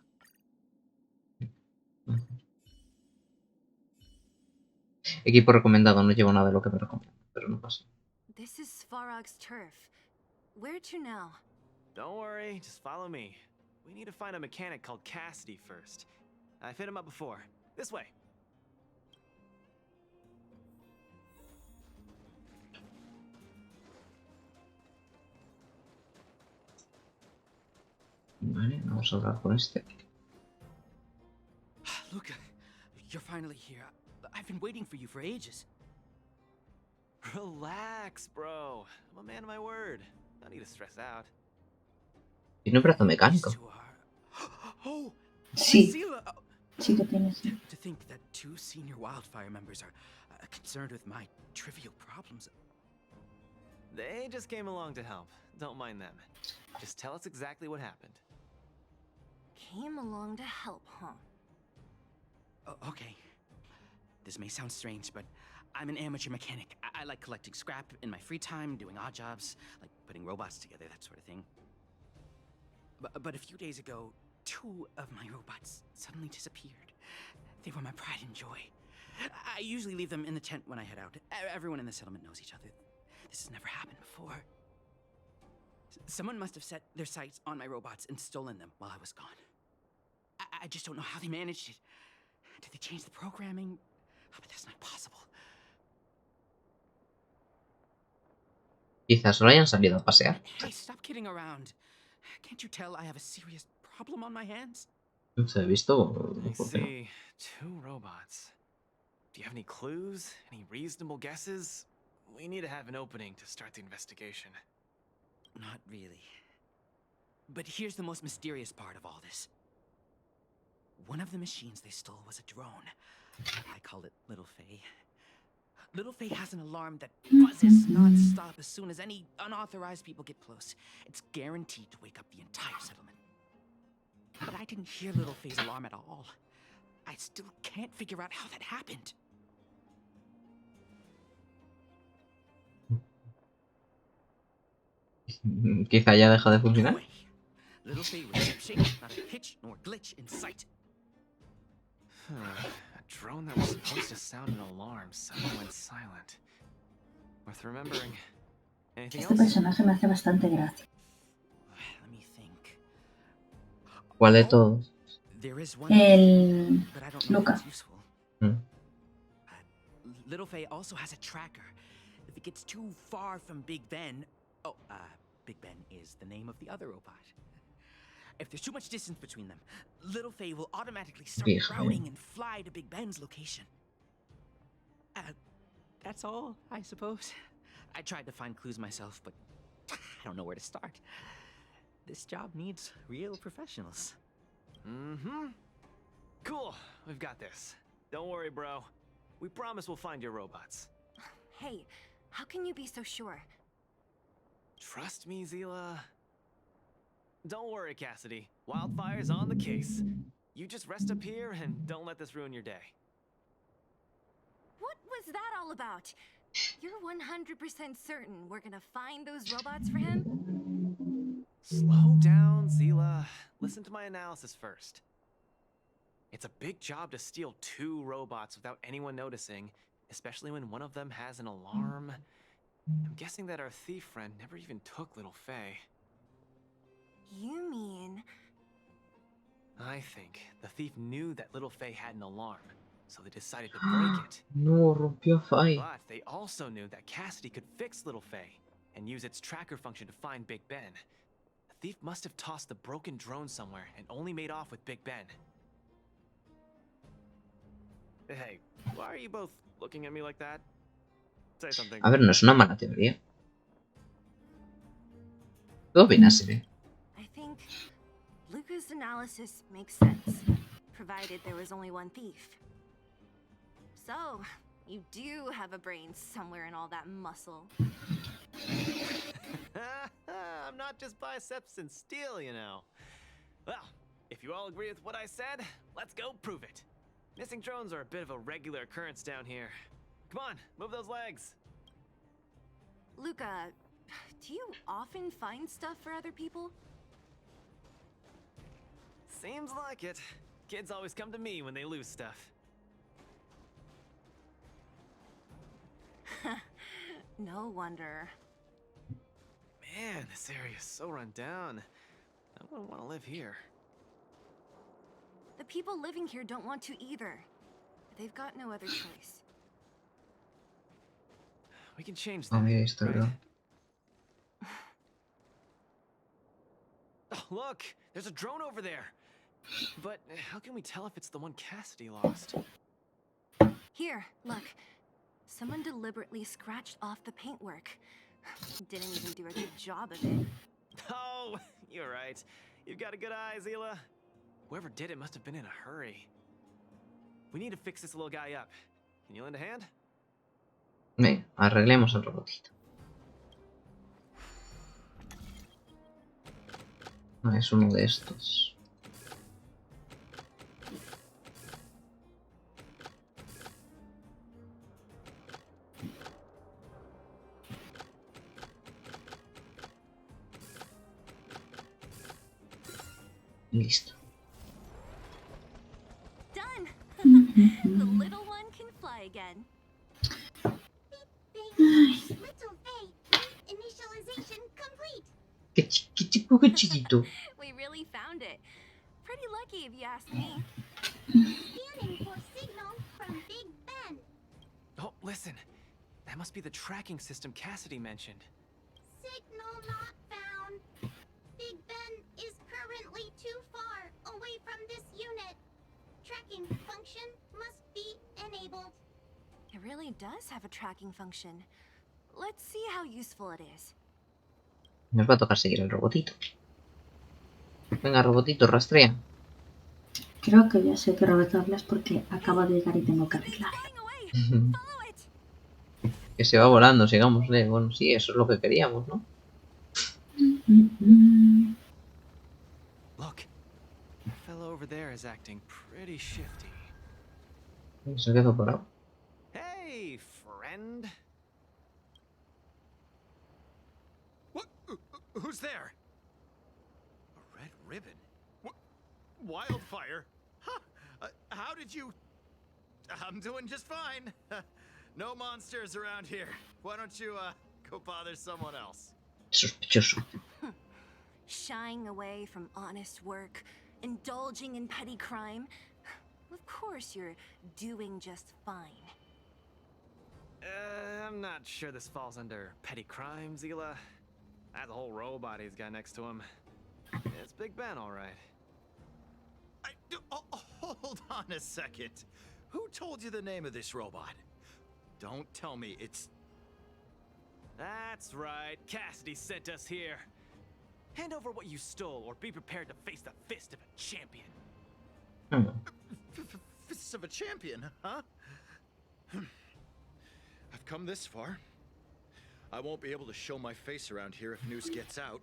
Equipo recomendado, no llevo nada de lo que me recomiendo, pero no pasa. This is Svarog's turf. Where to now? Don't worry, just follow me. We need to find a mechanic called Cassidy first. I've hit him up before. This way. Vale, vamos a hablar con este. Luka, you're finally here. I've been waiting for you for ages. Relax, bro. I'm a man of my word. No need to stress out. Tiene un brazo mecánico. These two are... Oh! Sí, Zila! sí que tienes. To think that 2 senior Wildfire members are concerned with my trivial problems. They just came along to help. Don't mind them. Just tell us exactly what happened. Came along to help, huh? Okay. This may sound strange, but I'm an amateur mechanic. I like collecting scrap in my free time, doing odd jobs, like putting robots together, that sort of thing. But a few days ago, 2 of my robots suddenly disappeared. They were my pride and joy. I usually leave them in the tent when I head out. Everyone in the settlement knows each other. This has never happened before. Someone must have set their sights on my robots and stolen them while I was gone. I just don't know how they managed it. Did they change the programming? But that's not possible. Quizás solo hayan salido a pasear. Hey, stop kidding around. Can't you tell I have a serious problem on my hands? Se he visto. I see. 2 robots. Do you have any clues? Any reasonable guesses? We need to have an opening to start the investigation. Not really. But here's the most mysterious part of all this. One of the machines they stole was a drone. I call it Little Faye. Little Faye has an alarm that buzzes non-stop as soon as any unauthorized people get close. It's guaranteed to wake up the entire settlement. But I didn't hear Little Faye's alarm at all. I still can't figure out how that happened. Quizá ya deja de funcionar. No way. Little Faye was ship-shape, not a hitch nor glitch in sight. A drone that was supposed to sound an alarm suddenly went silent. Worth remembering. Anything Este else? personaje me hace bastante gracia. Let me think. ¿Cuál de todos? There is one, El but I don't know if Luka. it's useful. Little Faye also has a tracker. If it gets too far from Big Ben... Big Ben is the name of the other robot. If there's too much distance between them, Little Faye will automatically start Big routing Ben. and fly to Big Ben's location. That's all, I suppose. I tried to find clues myself, but I don't know where to start. This job needs real professionals. Mm-hmm. Cool. We've got this. Don't worry, bro. We promise we'll find your robots. Hey, how can you be so sure? Trust me, Zila. Don't worry, Cassidy. Wildfire's on the case. You just rest up here and don't let this ruin your day. What was that all about? You're 100% certain we're gonna find those robots for him? Slow down, Zila. Listen to my analysis first. It's a big job to steal 2 robots without anyone noticing, especially when one of them has an alarm. I'm guessing that our thief friend never even took Little Faye. You mean... I think the thief knew that Little Faye had an alarm, so they decided to break it. No, rompió Faye. But they also knew that Cassidy could fix Little Faye and use its tracker function to find Big Ben. The thief must have tossed the broken drone somewhere and only made off with Big Ben. Hey, why are you both looking at me like that? Say something. A ver, no es una mala teoría. ¿Qué opinas, Siri? I think Luka's analysis makes sense, provided there was only one thief. So, you do have a brain somewhere in all that muscle. I'm not just biceps and steel, you know. Well, if you all agree with what I said, let's go prove it. Missing drones are a bit of a regular occurrence down here. Come on, move those legs. Luka, do you often find stuff for other people? Seems like it. Kids always come to me when they lose stuff. No wonder. Man, this area is so run down. I wouldn't want to live here. The people living here don't want to either. They've got no other choice. We can change A that, ver, esto, right? bro. Oh, look! There's a drone over there! But how can we tell if it's the one Cassidy lost? Here, look. Someone deliberately scratched off the paintwork. Didn't even do a good job of it. Oh, you're right. You've got a good eye, Zila. Whoever did it must have been in a hurry. We need to fix this little guy up. Can you lend a hand? Venga, arreglemos el robotito. Ah, es uno de estos. Listo. Done. The little one can fly again. Little A, initialization complete. Qué chiquito. We really found it. Pretty lucky if you ask me. Scanning for signal from Big Ben. Oh, listen. That must be the tracking system Cassidy mentioned. Signal not found. Big Ben is currently too far away from this unit. Tracking function must be enabled. It really does have a tracking function. Let's see how useful it is. Nos va a tocar seguir el robotito. Venga, robotito, rastrea. Creo que ya sé qué robot hablas porque acabo de llegar y tengo que arreglar. Going away. Follow it. Que se va volando, sigámosle. Bueno, sí, eso es lo que queríamos, ¿no? Look. The fellow over there is acting pretty shifty. Se quedó parado. Hey, friend. What? Who's there? A red ribbon? What? Wildfire? Huh? How did you... I'm doing just fine. No monsters around here. Why don't you, go bother someone else? Sospechoso. Shying away from honest work, indulging in petty crime. Of course you're doing just fine. I'm not sure this falls under petty crimes, Hila. That whole robot he's got next to him. It's Big Ben, all right. Hold on a second. Who told you the name of this robot? Don't tell me it's... That's right. Cassidy sent us here. Hand over what you stole, or be prepared to face the fist of a champion. Fists of a champion, huh? I've come this far. I won't be able to show my face around here if news gets out.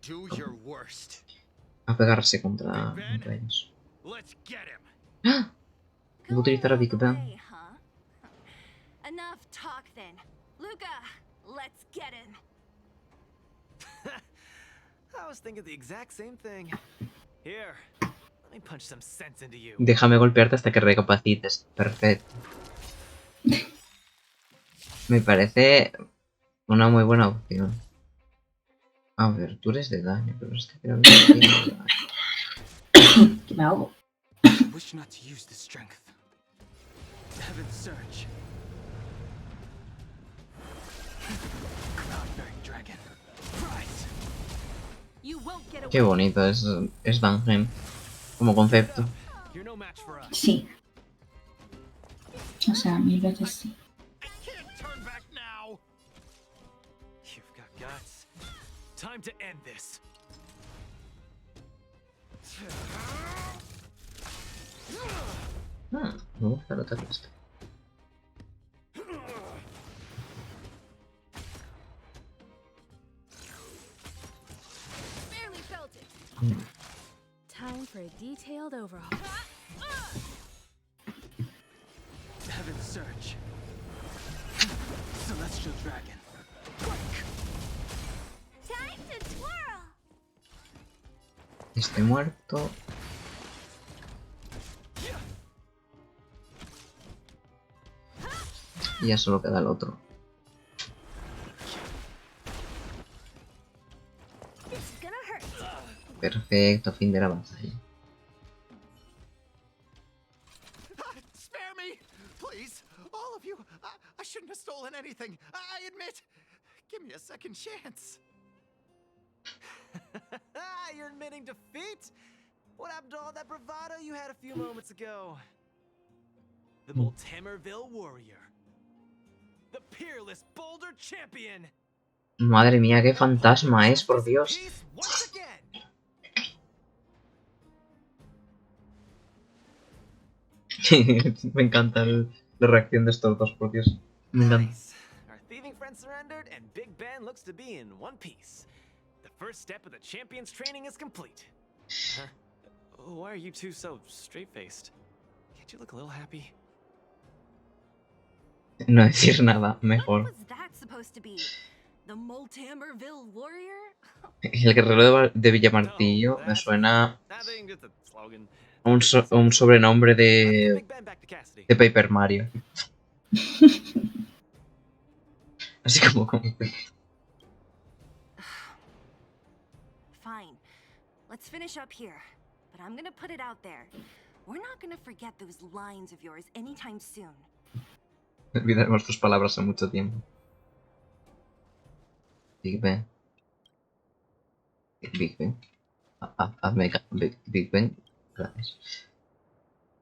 Do your worst. A pegarse contra ellos. Let's get him. ¡Ah! Voy a utilizar a Big Ben. Away, huh? Enough talk then. Luka, let's get him. I was thinking the exact same thing. Here, let me punch some sense into you. Déjame golpearte hasta que recapacites. Perfecto. Me parece una muy buena opción. A ver, tú eres de daño, pero es que creo que... Que me ahogo. I wish not to use this strength. Heaven's Surge. Cloud-bearing dragon. Rise. You won't get away. Qué bonito es Dungeon como concepto. You're no match for us. Sí. O sea, 1000 veces sí. I can't turn back now. You've got guts. Time to end this. Me gusta el ataque este. Barely felt it. Time for a detailed overhaul. Heaven's Surge. Celestial dragon. Time to twirl. Este muerto. Y ya solo queda el otro. This is gonna hurt. Perfecto, fin de la batalla. Spare me, please. All of you. I shouldn't have stolen anything. I admit. Give me a second chance. You're admitting defeat? What happened to all that bravado you had a few moments ago? The Multimerville warrior. The peerless Boulder champion. Madre mía, qué fantasma es, por Dios. Peace once again. Me encanta la reacción de estos dos, por Dios. Me encanta. Nice. Our thieving friend surrendered, and Big Ben looks to be in one piece. The first step of the champion's training is complete. Huh? Why are you two so straight-faced? Can't you look a little happy? No decir nada, What mejor. was that supposed to be? The Moltamerville warrior? El guerrero de Villamartillo me suena That thing just a slogan. a un sobrenombre Put de Big Ben back to Cassidy. Paper Mario. Así como... Fine. Let's finish up here. But I'm gonna put it out there. We're not gonna forget those lines of yours anytime soon. Olvidaremos tus palabras en mucho tiempo. Big Ben. Big Ben. Hazme Big Ben. Gracias.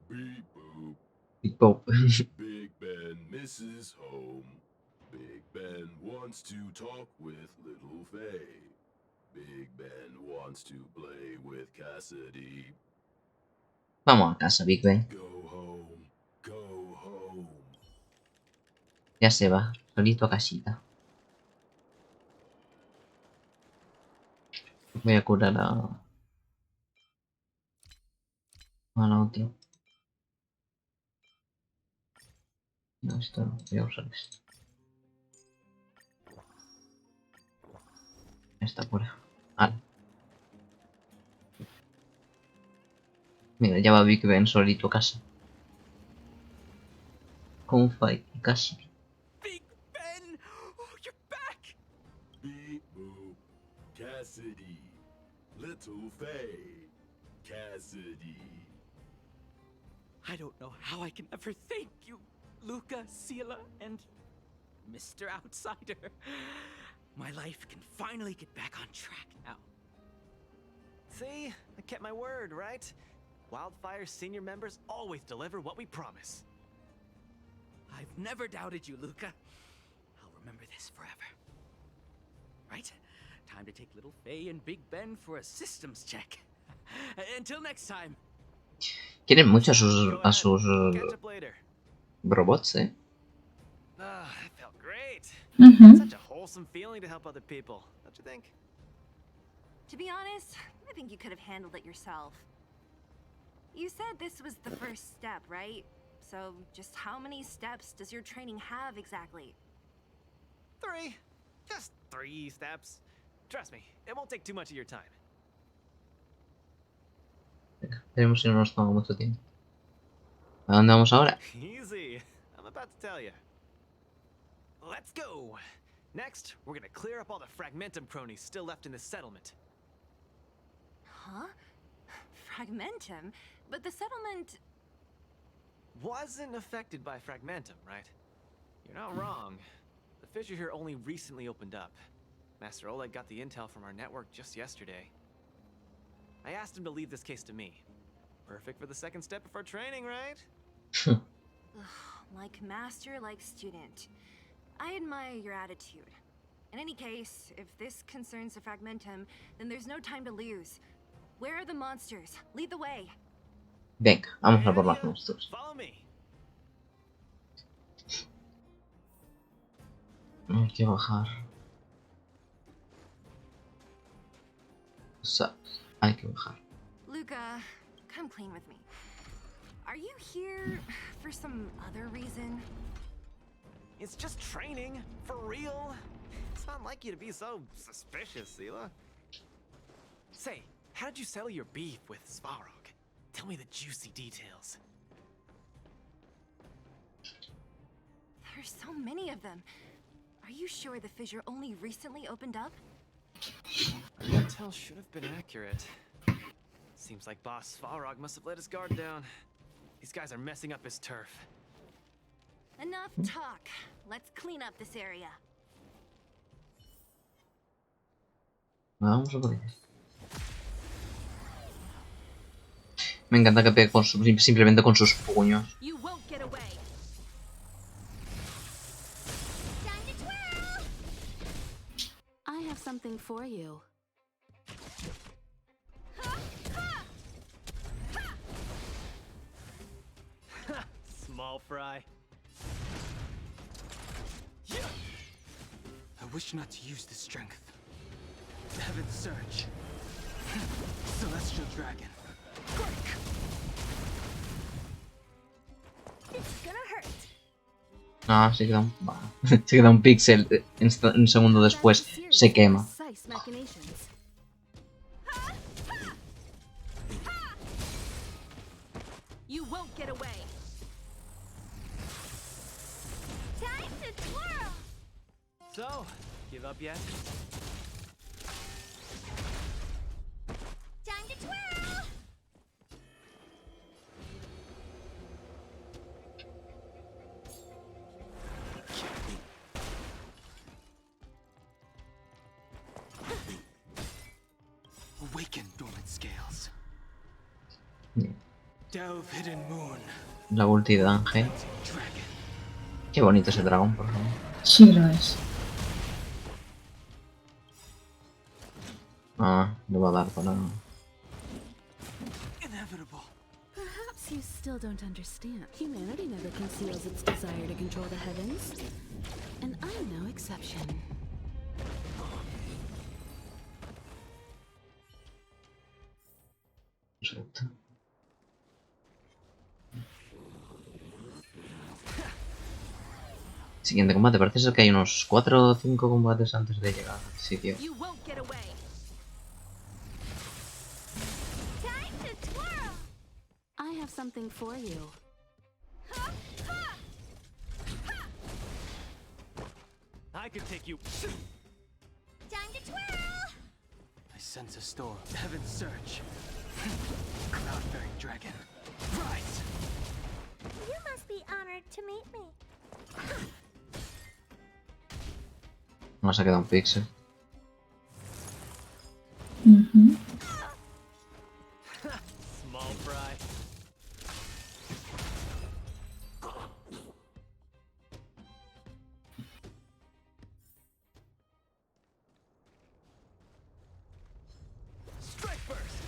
Beep boop. Big Bob. Big Ben misses home. Big Ben wants to talk with little Faye. Big Ben wants to play with Cassidy. Vamos a casa, Big Ben. Go home. Go home. Ya se va. Solito a casita. Voy a curar a la otra. No, esto no. Voy a usar esto. Esta cura. Vale. Mira, ya va Big Ben solito a casa. Honkai y casi. Big Ben! Oh, you're back! Beep boop. Cassidy. Little Faye. Cassidy. I don't know how I can ever thank you, Luka, Sila, and Mr. Outsider. My life can finally get back on track now. See? I kept my word, right? Wildfire's senior members always deliver what we promise. I've never doubted you, Luka. I'll remember this forever. Right? Time to take little Faye and Big Ben for a systems check. Until next time. Quieren mucho a Go ahead. sus Catch up later. robots, Ah, that felt great. Ujú. Such a wholesome feeling to help other people, don't you think? To be honest, I think you could have handled it yourself. You said this was the first step, right? So just how many steps does your training have exactly? 3. Just 3 steps. Trust me, it won't take too much of your time. Veremos si no nos toma mucho tiempo. ¿A dónde vamos ahora? Easy. I'm about to tell you. Let's go. Next, we're gonna clear up all the Fragmentum cronies still left in this settlement. Huh? Fragmentum? But the settlement... Wasn't affected by Fragmentum, right? You're not wrong. The fissure here only recently opened up. Master Oleg got the intel from our network just yesterday. I asked him to leave this case to me. Perfect for the second step of our training, right? Like master, like student. I admire your attitude. In any case, if this concerns the Fragmentum, then there's no time to lose. Where are the monsters? Lead the way. Venga, vamos a por Yeah, los monstruos. Follow me. Hay que bajar. O sea, hay que bajar. Luka, come clean with me. Are you here for some other reason? It's just training, for real. It's not like you to be so suspicious, Sela. Say, how did you settle your beef with Svarog? Tell me the juicy details. There's so many of them. Are you sure the fissure only recently opened up? Our intel should have been accurate. Seems like Boss Svarog must have let his guard down. These guys are messing up his turf. Enough talk. Let's clean up this area. Vamos a por ello. Me encanta que pegue simplemente con sus puños. You won't get away. Time to twirl! I have something for you. Small fry. I wish not to use this strength. Heaven Surge. Celestial Dragon. Break! It's gonna hurt. Ah, sí que da un... Se queda un píxel, un segundo después se quema. You won't get away. Time to twirl. So, give up yet? Time to twirl! Awaken dormant scales. Delve hidden moon. La ulti de Ángel. Dragon. Qué bonito ese dragón, por favor. Sí lo es. Ah, le va a dar para... Inevitable. Perhaps you still don't understand. Humanity never conceals its desire to control the heavens. And I'm no exception. Perfecto. Siguiente combate. Parece ser que hay unos 4 o 5 combates antes de llegar al sitio. You won't get away. Time to twirl! I have something for you. I could take you. Time to twirl! I sense a storm. Heaven's surge. Cloud-bearing dragon. Rise! You must be honored to meet me. No se ha quedado un píxel. Ujú. Small fry. Strike burst.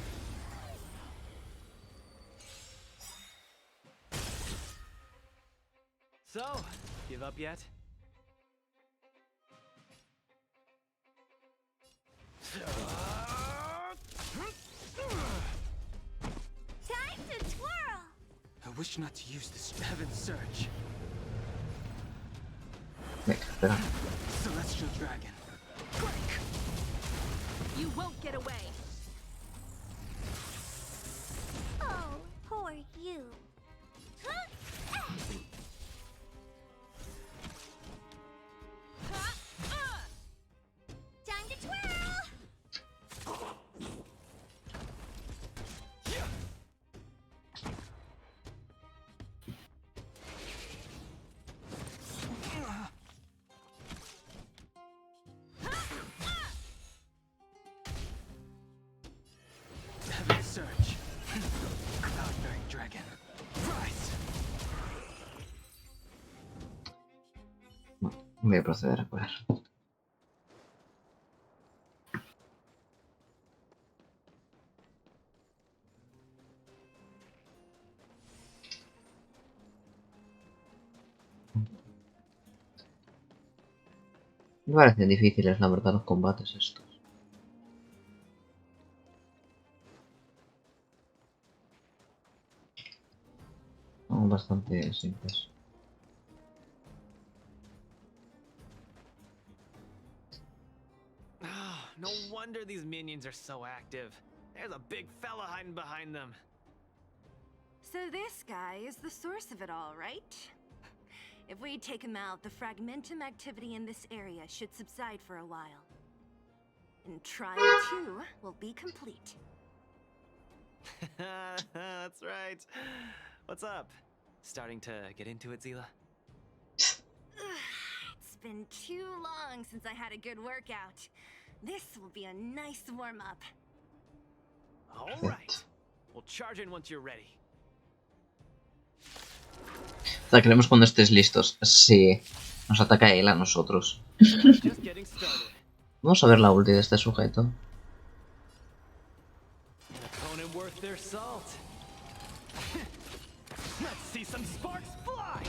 So, give up yet? Time to twirl! I wish not to use this heaven's surge. Venga, espera. Celestial dragon. Break! You won't get away. Oh, poor you. Time to twirl! Heaven's surge. Cloud-bearing dragon. Rise! Voy a proceder a curar. Me parecen difíciles, la verdad, los combates estos. Son bastante simples. Ah, no wonder these minions are so active. There's a big fella hiding behind them. So this guy is the source of it all, right? If we take him out, the fragmentum activity in this area should subside for a while. And trial 2 will be complete. That's right. What's up? Starting to get into it, Zila? It's been too long since I had a good workout. This will be a nice warm-up. All right. We'll charge in once you're ready. Atacaremos cuando estés listos. Sí. Nos ataca él a nosotros. Just getting started. Vamos a ver la ulti de este sujeto. An opponent worth their salt. Let's see some sparks fly.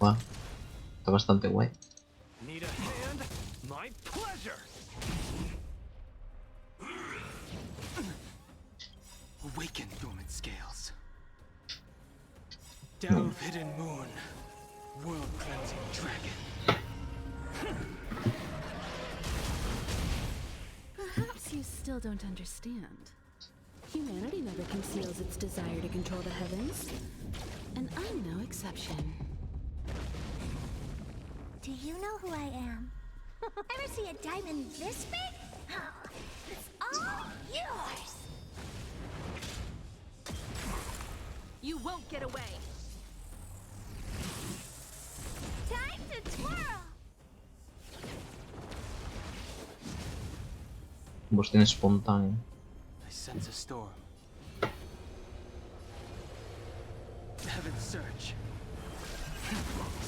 Wow. Está bastante guay. Need a hand? My pleasure. Awaken dormant scales. Delve hidden moon. World still don't understand. Humanity never conceals its desire to control the heavens, and I'm no exception. Do you know who I am? Ever see a diamond this big? Oh, it's all yours! You won't get away. Time to twirl! Combustión espontánea. I sense a storm. Heaven's Surge.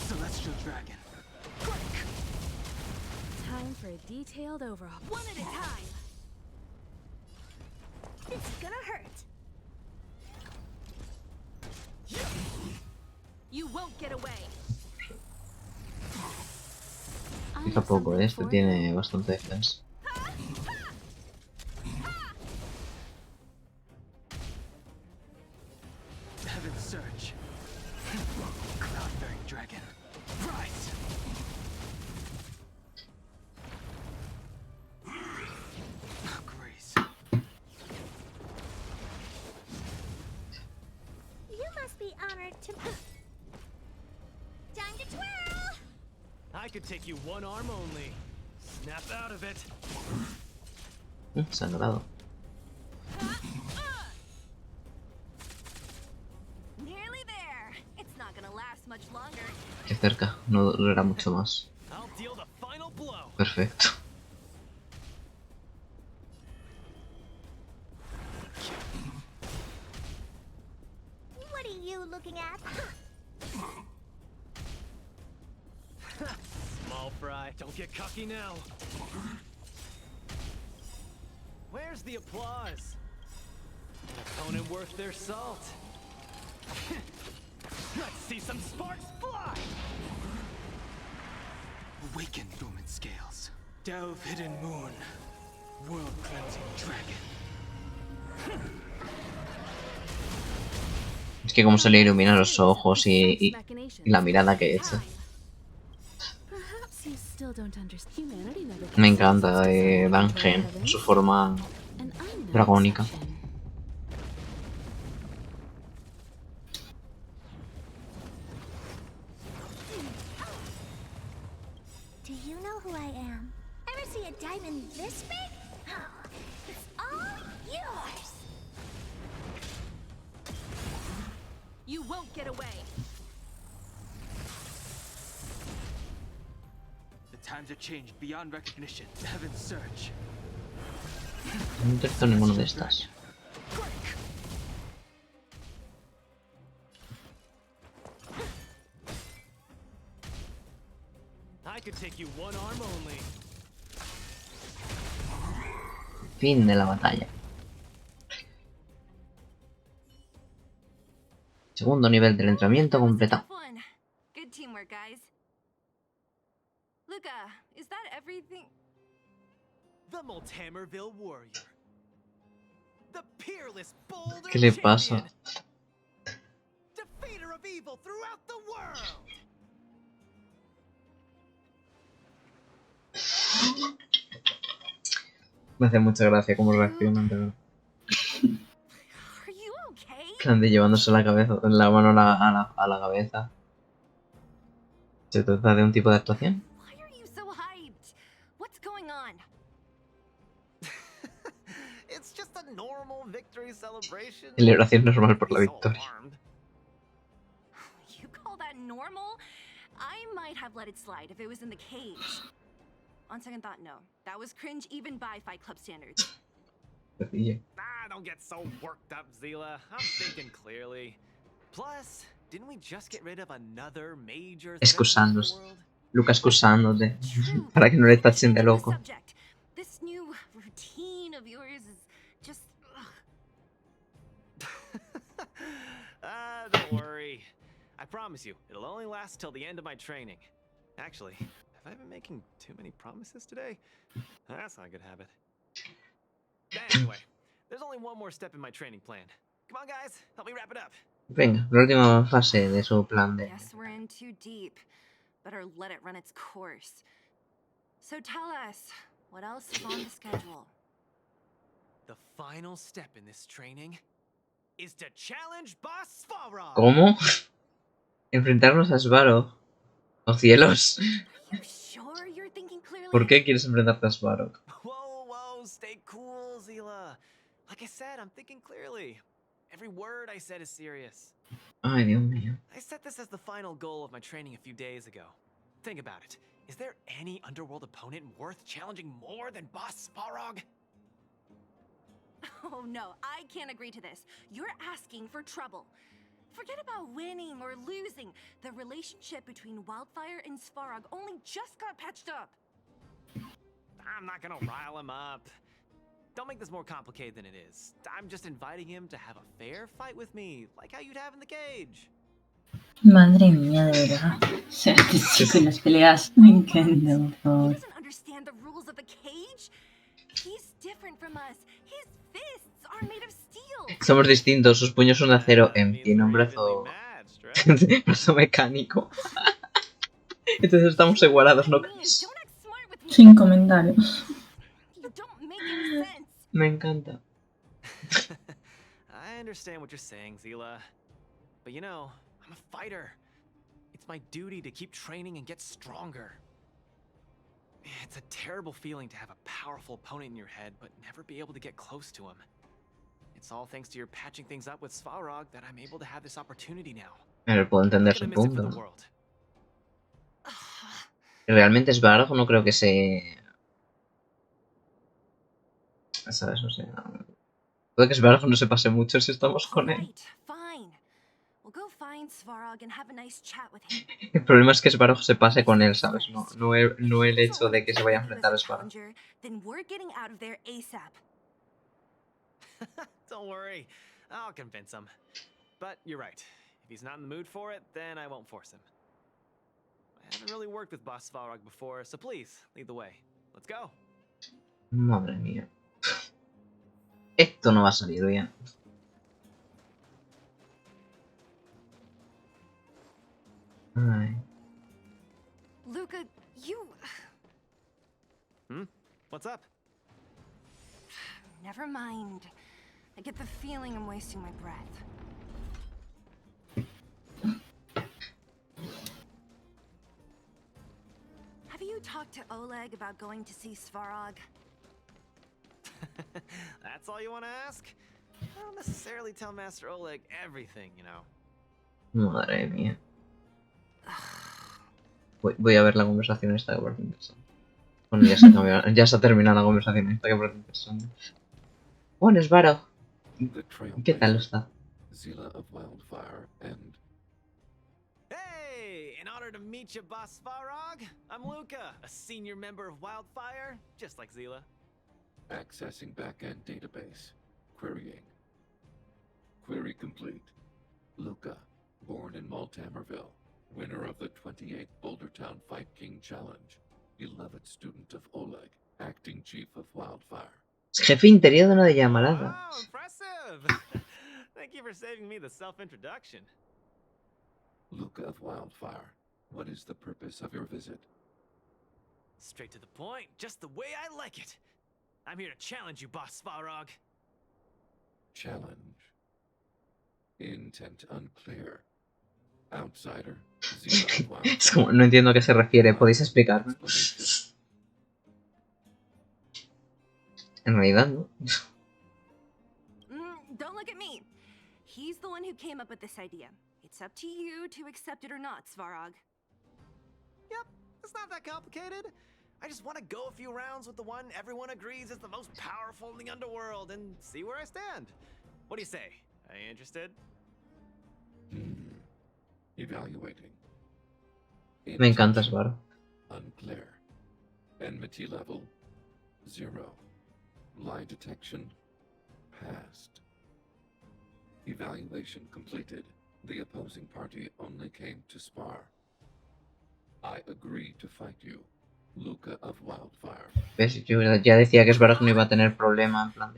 Celestial Dragon. Quick! Time for a detailed overhaul. One at a time. It's gonna hurt. You won't get away. Fija poco, este tiene bastante defensa. Heaven's Surge. Cloud-bearing dragon. Rise! Grace. You must be honored to... Time to twirl! I could take you one arm only. Snap out of it. Sangrado. Nearly there. It's not gonna last much longer. Qué cerca, no durará mucho más. I'll deal the final blow. Perfecto. What are you looking at? Small fry, don't get cocky now. Where's the applause? An opponent worth their salt. Let's see some sparks fly! Awaken dormant scales. Delve hidden moon. World cleansing dragon. Es que como se le ilumina los ojos y la mirada que echa. Perhaps you still don't understand. Humanity never Me encanta conceals its desire to control the Dungeon, heavens, su forma and I'm no dragónica. exception. Do you know who I am? Ever see a diamond this big? Oh, it's all yours! You won't get away. The times have changed beyond recognition. Heaven's Surge. No detecto ninguno de estas. I could take you one arm only. Fin de la batalla. Segundo nivel del entrenamiento completado. Fun. Good teamwork, guys. Luka, is that everything? The Multamerville warrior. The peerless boulder ¿Qué le champion. pasa? Defeater of evil throughout the world. Me hace mucha gracia cómo reaccionan, pero... Are you okay? plan de llevándose la cabeza, la mano a la cabeza. ¿Se trata de un tipo de actuación? Why are you so hyped? What's going on? It's just a normal victory celebration. Celebración normal por la He's all victoria. armed. You call that normal? I might have let it slide if it was in the cage. On second thought, no. That was cringe even by Fight Club standards. Don't get so worked up, Zila. I'm thinking clearly. Plus, didn't we just get rid of another major threat to the Excusándose. world? Luka excusándote. True. Para que no le tachen de Change the loco. subject. This new routine of yours is just... Don't worry. I promise you, it'll only last till the end of my training. Actually, have I been making too many promises today? That's not a good habit. Anyway, there's only one more step in my training plan. Come on, guys, help me wrap it up. Venga, la última fase de su plan de... Guess we're in too deep. Better let it run its course. So tell us, what else is on the schedule? The final step in this training is to challenge Boss Svarog. ¿Cómo? Enfrentarnos a Svarog. ¡Oh cielos! Are you sure you're thinking clearly? ¿Por qué quieres enfrentarte a Svarog? Whoa, stay cool, Zila. Like I said, I'm thinking clearly. Every word I said is serious. Ay, Dios mío. I set this as the final goal of my training a few days ago. Think about it. Is there any underworld opponent worth challenging more than Boss Svarog? Oh no, I can't agree to this. You're asking for trouble. Forget about winning or losing. The relationship between Wildfire and Svarog only just got patched up. I'm not gonna rile him up. Don't make this more complicated than it is. I'm just inviting him to have a fair fight with me, like how you'd have in the cage. Madre mía, de verdad. O sea, este chico en las peleas me encanta, por favor. He doesn't understand the rules of the cage. He's different from us. His fists are made of steel. Somos distintos, sus puños son de acero. Tiene un brazo... brazo mecánico. Entonces estamos igualados, ¿no crees? Sin comentarios. You don't make any sense. Me encanta. I understand what you're saying, Zila. But you know, I'm a fighter. It's my duty to keep training and get stronger. It's a terrible feeling to have a powerful opponent in your head, but never be able to get close to him. It's all thanks to your patching things up with Svarog that I'm able to have this opportunity now. Pero puedo entender su punto. Realmente Svarog no creo que se... ¿Sabes? O sea... Puede que Svarog no se pase mucho si estamos con él. El problema es que Svarog se pase con él, ¿sabes? No el hecho de que se vaya a enfrentar a Svarog. Don't worry, I'll convince him. But you're right. If he's not in the mood for it, then I won't force him. I haven't really worked with Boss Svarog before, so please, lead the way. Let's go. Madre mía. Esto no va a salir bien. Ay. Luka, you... What's up? Never mind. I get the feeling I'm wasting my breath. Have you talked to Oleg about going to see Svarog? That's all you want to ask? I don't necessarily tell Master Oleg everything, you know. Madre mía. Voy a ver la conversación esta que parece interesante. Bueno, ya se ha terminado la conversación esta que parece interesante. Bueno, Svarog. ¿Qué tal está? Hey, in honor to meet you, Boss Svarog, I'm Luka, a senior member of Wildfire, just like Zila. Accessing backend database. Querying. Query complete. Luka, born in Maltamerville, winner of the 28th Bouldertown Fight King Challenge, 11th student of Oleg, acting chief of Wildfire. Jefe interior de una de llamarada. Wow, impressive! Thank you for saving me the self-introduction. Luka of Wildfire, what is the purpose of your visit? Straight to the point, just the way I like it. I'm here to challenge you, Boss Svarog. Challenge. Intent unclear. Outsider. Zila of Wildfire. Es como, no entiendo a qué se refiere, ¿podéis explicarme? En realidad, ¿no? Don't look at me. He's the one who came up with this idea. It's up to you to accept it or not, Svarog. Yep, it's not that complicated. I just want to go a few rounds with the one everyone agrees is the most powerful in the underworld and see where I stand. What do you say? Are you interested? Evaluating. Me encanta Svarog. Unclear. Enmity level 0. Lie detection passed. Evaluation completed. The opposing party only came to spar. I agree to fight you. Luka of Wildfire. ¿Ves? Yo ya decía que Svarog no iba a tener problema en plan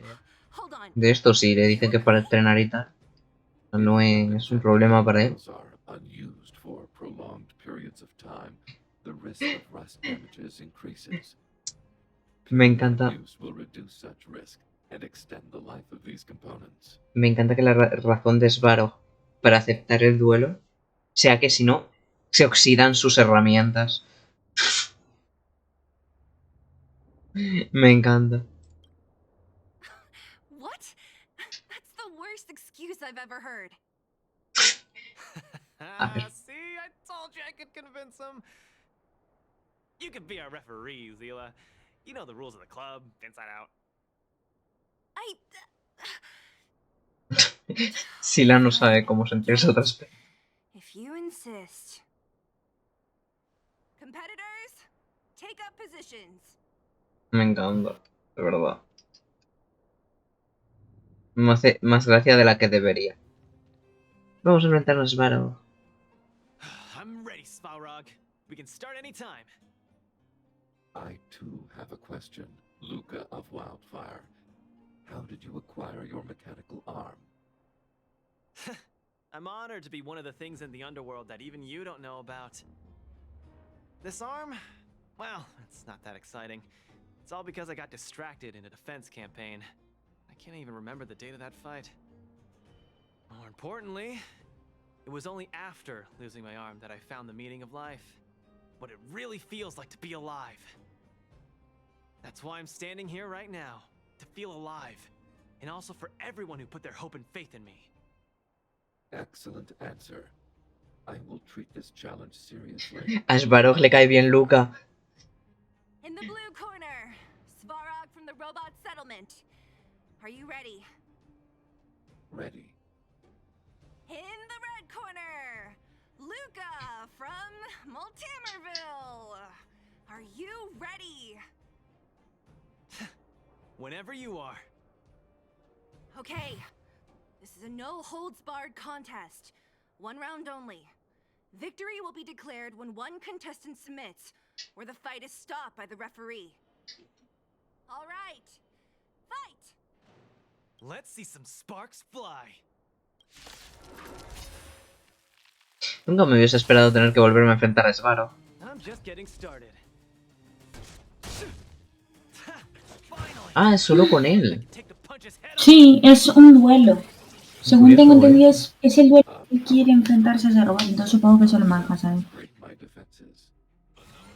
de esto, si le dicen que es para entrenar y tal. No es un problema para él. Me encanta. and extend the life of these components. Me encanta que la razón de Svarog para aceptar el duelo sea que si no, se oxidan sus herramientas. Me encanta. What? That's the worst excuse I've ever heard. See, I told you I could convince him. You could be our referee, Zila. You know the rules of the club, inside out. Sila no sabe cómo sentirse otras veces. If you insist. Competitors, take up positions. Me encanta, de verdad. Me hace más gracia de la que debería. Vamos a enfrentarnos a Svarog. I'm ready, Svarog. We can start anytime. I too have a question, Luka of Wildfire. How did you acquire your mechanical arm? I'm honored to be one of the things in the underworld that even you don't know about. This arm? Well, it's not that exciting. It's all because I got distracted in a defense campaign. I can't even remember the date of that fight. More importantly, it was only after losing my arm that I found the meaning of life. What it really feels like to be alive. That's why I'm standing here right now, to feel alive. And also for everyone who put their hope and faith in me. Excellent answer. I will treat this challenge seriously. A Svarog le cae bien Luka. In the blue corner, Svarog from the robot settlement. Are you ready? Ready. In the red corner, Luka from Multimerville. Are you ready? Whenever you are. Okay. This is a no-holds-barred contest. One round only. Victory will be declared when one contestant submits, or the fight is stopped by the referee. All right. Fight! Let's see some sparks fly. Nunca me hubiese esperado tener que volverme a enfrentar a Svarog. I'm just getting started. Ah, es solo con él. Sí, es un duelo. Según tengo Curioso, entendido, es el duelo que quiere enfrentarse a ese robot. Entonces supongo que se lo marcas a él.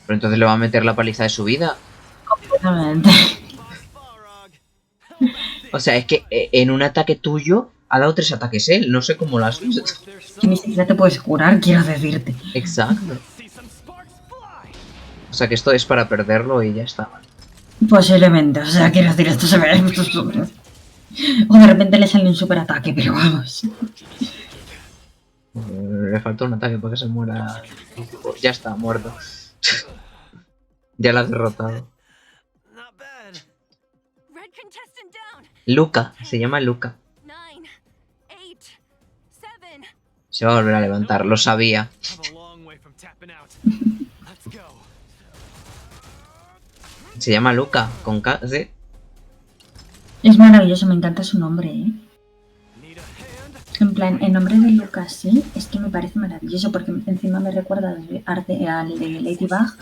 Pero entonces le va a meter la paliza de su vida. Completamente. O sea, es que en un ataque tuyo ha dado 3 ataques él. No sé cómo lo has visto. Que ni siquiera te puedes curar, quiero decirte. Exacto. O sea, que esto es para perderlo y ya está. Posiblemente, o sea, quiero decir, esto se ve. O de repente le sale un super ataque, pero vamos. Le falta un ataque para que se muera. Ya está, muerto. Ya lo has derrotado. Luka, se llama Luka. Se va a volver a levantar, lo sabía. Se llama Luka, con K, ¿sí? Es maravilloso, me encanta su nombre, ¿eh? En plan, el nombre de Lucas, sí, es que me parece maravilloso porque encima me recuerda al de Ladybug.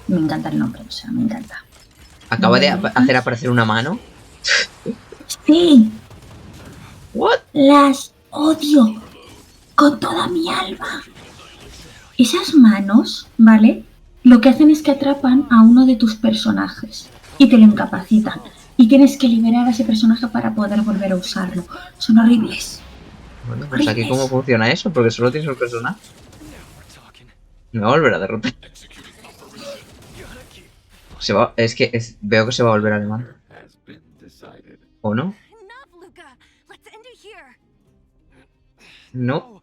Me encanta el nombre, o sea, me encanta. Acaba de hacer aparecer una mano. ¡Sí! ¿What? Las odio con toda mi alma. Esas manos, ¿vale? Lo que hacen es que atrapan a uno de tus personajes y te lo incapacitan. Y tienes que liberar a ese personaje para poder volver a usarlo. Son horribles. Bueno, pues aquí cómo funciona eso, porque solo tienes un personaje. Me va a volver a derrotar. Veo que se va a volver a levantar. ¿O no? No.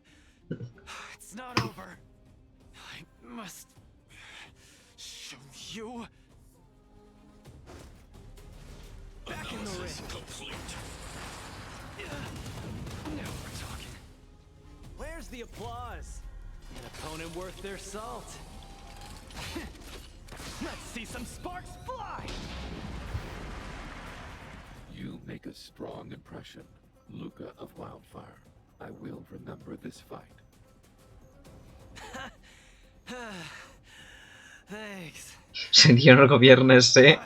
Where's the applause? An opponent worth their salt. Let's see some sparks fly. You make a strong impression, Luka of Wildfire. I will remember this fight. Thanks. Señor gobierno ese.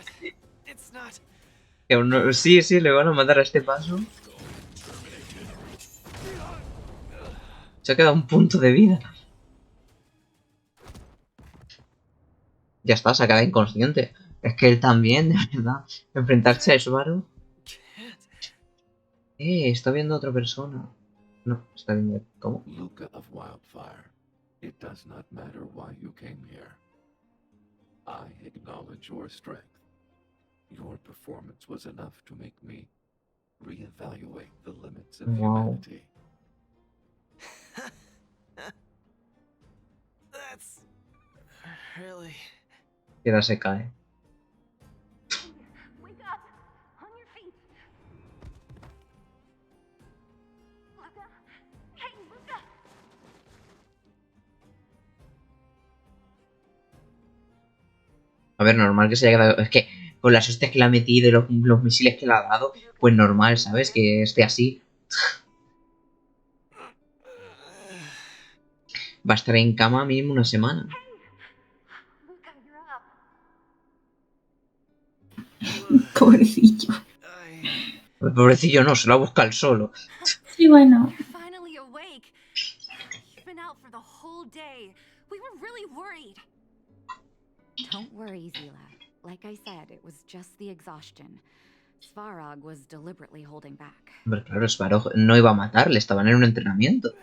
Que aún no... Sí, sí, le van a matar a este paso. Se ha quedado un punto de vida. Ya está, se ha quedado inconsciente. Es que él también, de verdad. Enfrentarse a Subaru. Está viendo a otra persona. No, está viendo... ¿Cómo? Luka of Wildfire, it does not matter why you came here. I acknowledge your strength. Your performance was enough to make me reevaluate the limits of Wow. humanity. That's really... Y ahora se cae. Wake up! On your feet! Luka? Hey, Luka! A ver, normal que se haya quedado... Es que con las hostias que le ha metido y los misiles que le ha dado, pues normal, ¿sabes? Que esté así. Va a estar en cama mínimo una semana. Luka, you're up. Pobrecillo. El pobrecillo no, se lo busca el solo. Sí, bueno. You're finally awake. You've been out for the whole day. We were really worried. Don't worry, Zila. Like I said, it was just the exhaustion. Svarog was deliberately holding back. Hombre, claro, Svarog no iba a matarle, estaban en un entrenamiento.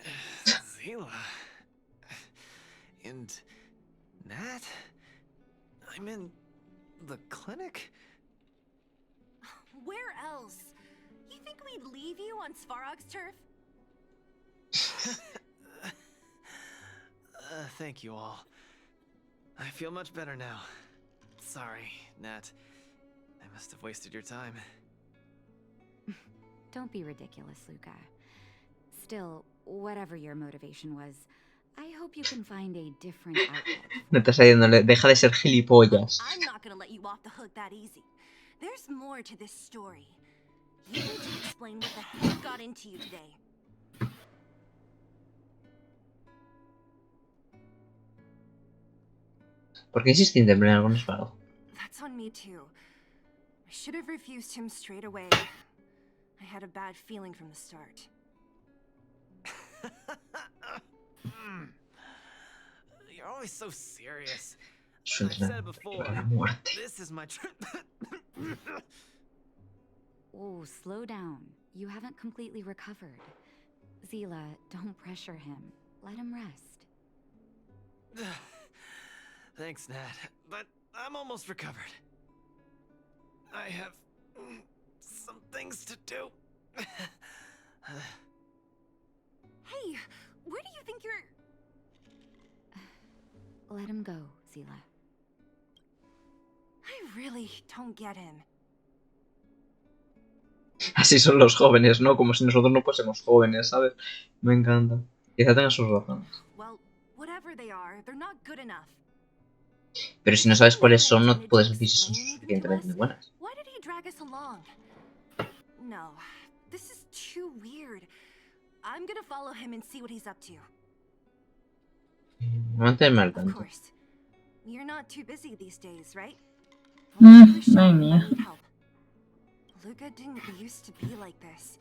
Zila. And Nat? I'm in the clinic? Where else? You think we'd leave you on Svarog's turf? Thank you all. I feel much better now. Sorry, Nat. I must have wasted your time. Don't be ridiculous, Luka. Still, whatever your motivation was, I hope you can find a different outlet. No te está diciéndole, deja de ser gilipollas. I'm not gonna let you off the hook that easy. There's more to this story. You need to explain what the heck got into you today. ¿Por qué insististe en pelear con Svarog? That's on me too. I should have refused him straight away. I had a bad feeling from the start. You're always so serious. Su I've said it before. la muerte. This is my Oh, slow down. You haven't completely recovered. Zila, don't pressure him. Let him rest. Thanks, Nat. But I'm almost recovered. I have some things to do. Hey, where do you think you're... Let him go, Zila. I really don't get him. Así son los jóvenes, ¿no? Como si nosotros no fuésemos jóvenes, ¿sabes? Me encanta. Quizá tenga sus razones. Well, whatever they are, they're not good enough. Pero si no sabes cuáles son, no puedes decir si son suficientemente buenas. Why did he drag us along? No, this is too weird. I'm gonna follow him and see what he's up to. Manténme al Of tanto. course. You're not too busy these days, right? Madre mía. Luka didn't used to be like this.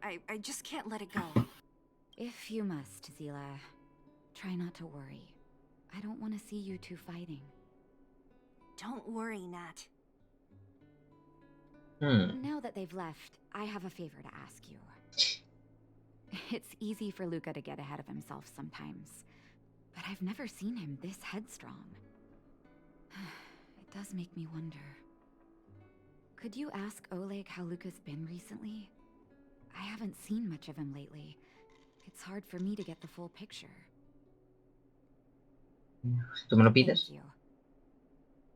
I just can't let it go. If you must, Zila, try not to worry. I don't want to see you two fighting. Don't worry, Nat. Now that they've left, I have a favor to ask you. It's easy for Luka to get ahead of himself sometimes, but I've never seen him this headstrong. It does make me wonder. Could you ask Oleg how Luka's been recently? I haven't seen much of him lately. It's hard for me to get the full picture. ¿Tú me lo pides? Thank you.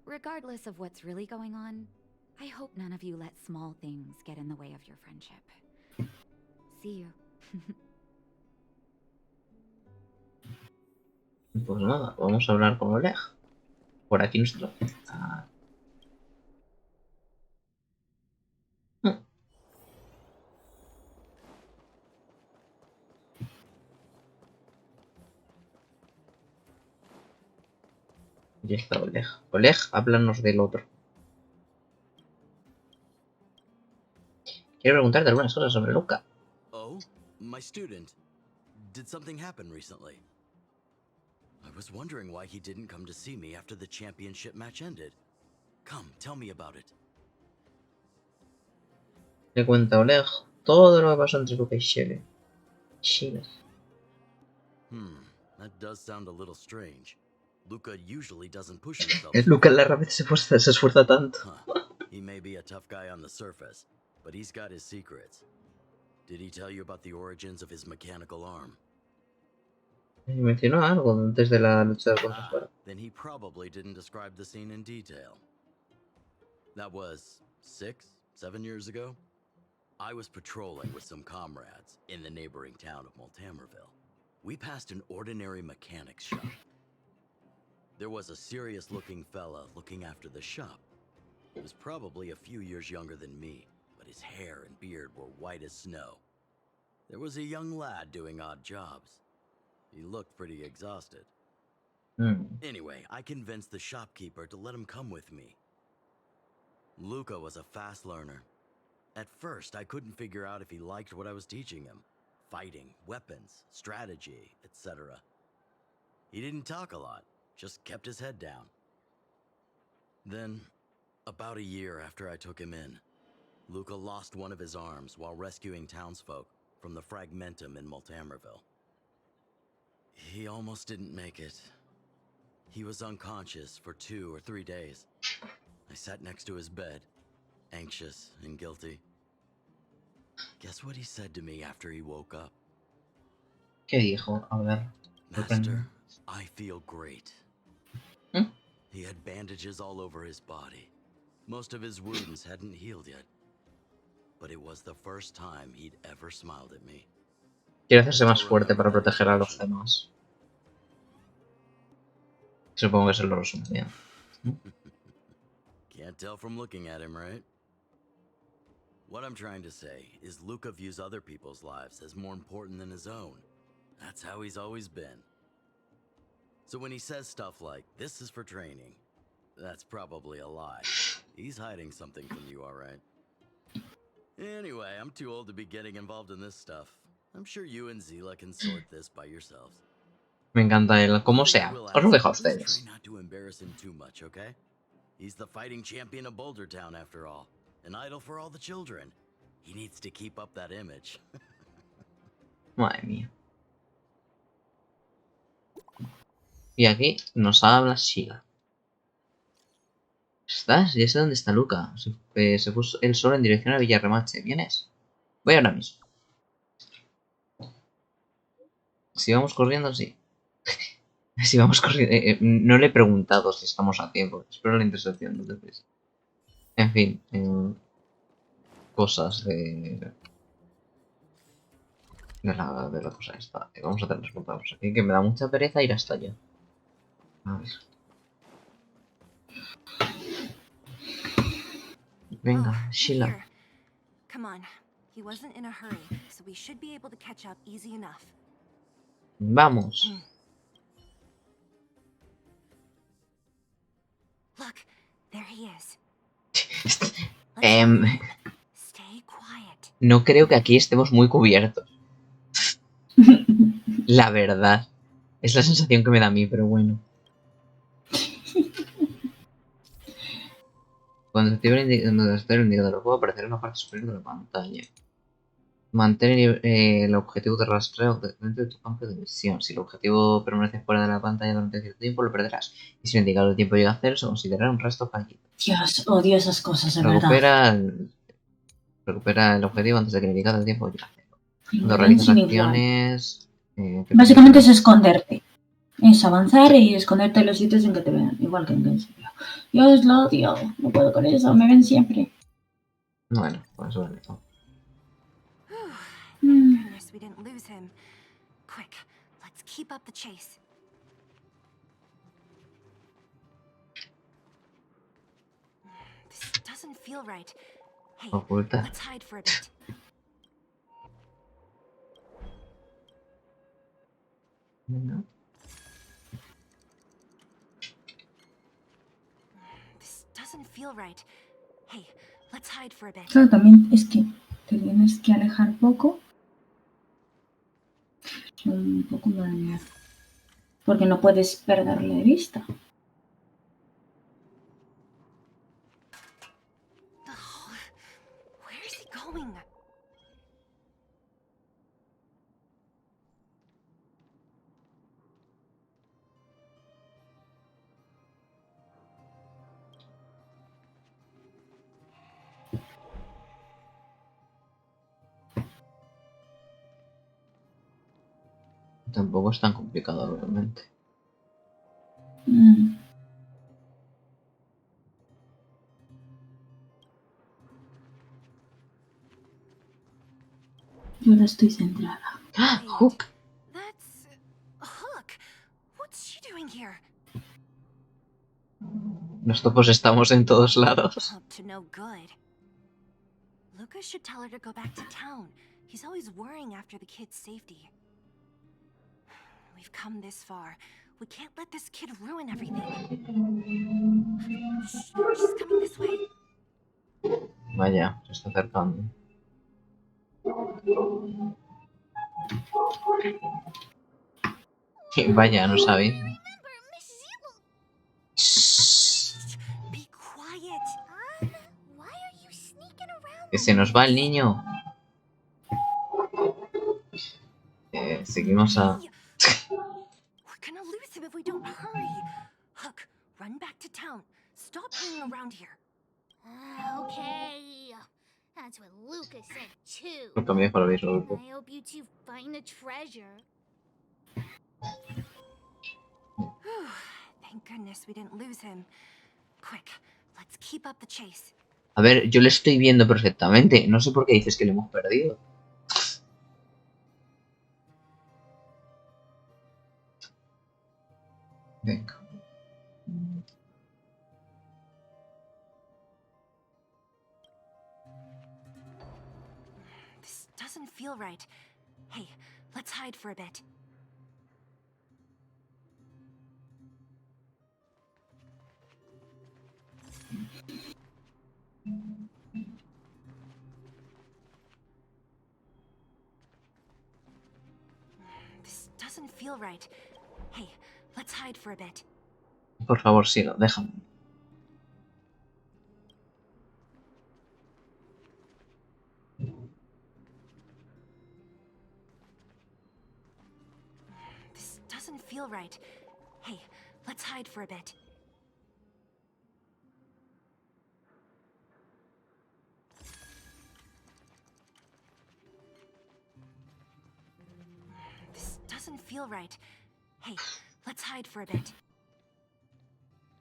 Regardless of what's really going on, I hope none of you let small things get in the way of your friendship. See you. Pues nada, vamos a hablar con Oleg. Por aquí nuestro. Ya está Oleg. Oleg, háblanos del otro. Quiero preguntarte algunas cosas sobre Luka. Oh, my student. Did something happen recently? I was wondering why he didn't come to see me after the championship match ended. Come, tell me about it. Le cuenta a Oleg todo lo que pasó entre Luka y Shelley. That does sound a little strange. Luka usually doesn't push himself. Luka la vez se esfuerza tanto. He may be a tough guy on the surface, but he's got his secrets. Did he tell you about the origins of his mechanical arm? Mencionó algo antes de la lucha contra Sora. Then he probably didn't describe the scene in detail. That was 6, 7 years ago. I was patrolling with some comrades in the neighboring town of Multamerville. We passed an ordinary mechanic's shop. There was a serious-looking fella looking after the shop. He was probably a few years younger than me, but his hair and beard were white as snow. There was a young lad doing odd jobs. He looked pretty exhausted. Anyway, I convinced the shopkeeper to let him come with me. Luka was a fast learner. At first, I couldn't figure out if he liked what I was teaching him. Fighting, weapons, strategy, etc. He didn't talk a lot, just kept his head down. Then, about a year after I took him in, Luka lost one of his arms while rescuing townsfolk from the Fragmentum in Multamerville. He almost didn't make it. He was unconscious for 2 or 3 days. I sat next to his bed, anxious and guilty. Guess what he said to me after he woke up? ¿Qué dijo? A ver. Master, I feel great. He had bandages all over his body. Most of his wounds hadn't healed yet. But it was the first time he'd ever smiled at me. Quiere hacerse más fuerte para proteger a los demás. Supongo que se lo resumiría. Can't tell from looking at him, right? What I'm trying to say is Luka views other people's lives as more important than his own. That's how he's always been. So when he says stuff like, this is for training, that's probably a lie. He's hiding something from you, all right? Anyway, I'm too old to be getting involved in this stuff. I'm sure you and Zila can sort this by yourselves. Me encanta él, como sea. Os lo dejo a ustedes. Try not to embarrass him too much, okay? He's the fighting champion of Boulder Town, after all. An idol for all the children. He needs to keep up that image. Madre mía. Y aquí nos habla Sheila. ¿Estás? Ya sé dónde está Luka. Se puso él solo en dirección a Villarremache. ¿Vienes? Voy ahora mismo. Si vamos corriendo, sí. Si vamos corriendo... no le he preguntado si estamos a tiempo. Espero la intersección, no te pienses. En fin. Cosas de la cosa esta. Vamos a hacer los resultados. Aquí que me da mucha pereza ir hasta allá. A ver. Venga, Sheila. Come on. He wasn't in a hurry, so we should be able to catch up easy enough. Vamos. Look, there he is. Stay quiet. No creo que aquí estemos muy cubiertos. La verdad. Es la sensación que me da a mí, pero bueno. Cuando se active el indicador del juego aparecerá en la parte superior de la pantalla. Mantén el objetivo de rastreo dentro de tu campo de visión. Si el objetivo permanece fuera de la pantalla durante cierto tiempo, lo perderás. Y si el indicador de tiempo llega a 0, se considerará un resto fallido. Dios, odio esas cosas, de verdad. Recupera el objetivo antes de que el indicador de tiempo llegue a 0. Cuando realizas acciones... Básicamente es esconderte. Es avanzar y esconderte en los sitios en que te vean. Igual que en Genshin. Dios, lo odio. No puedo con eso. Me ven siempre. Bueno, pues eso vale todo. Goodness, we didn't lose him. Quick, let's keep up the chase. This doesn't feel right. Hey, Oculta. let's hide for a bit. No. This doesn't feel right. Hey, let's hide for a bit. Claro, también es que Te tienes que alejar poco. Un poco más. Porque no puedes perderle de vista. Where is he going? Tampoco es tan complicado realmente. Yo ahora estoy centrada. ¡Ah! ¡Hook! That's Hook. What's she doing here? Nosotros estamos en todos lados. Up to no good. Luka should tell her to go back to town. He's always worrying after the kid's safety. We've come this far. We can't let this kid ruin everything. Shh, she's coming this way. Vaya, se está acercando. Vaya, no sabéis. Be quiet. Why are you sneaking around? Que se nos va el niño. Seguimos a... We're gonna lose him if we don't hurry. Hook, run back to town. Stop hanging around here. Okay. That's what Luka said too. Lo cambié para abrir el grupo. I hope you two find the treasure. Thank goodness we didn't lose him. Quick, let's keep up the chase. A ver, yo le estoy viendo perfectamente. No sé por qué dices que le hemos perdido. Venga. This doesn't feel right. Hey, let's hide for a bit. This doesn't feel right. Hey, let's hide for a bit. Por favor, siga, déjame. This doesn't feel right. Hey, let's hide for a bit. This doesn't feel right. Hey, let's hide for a bit.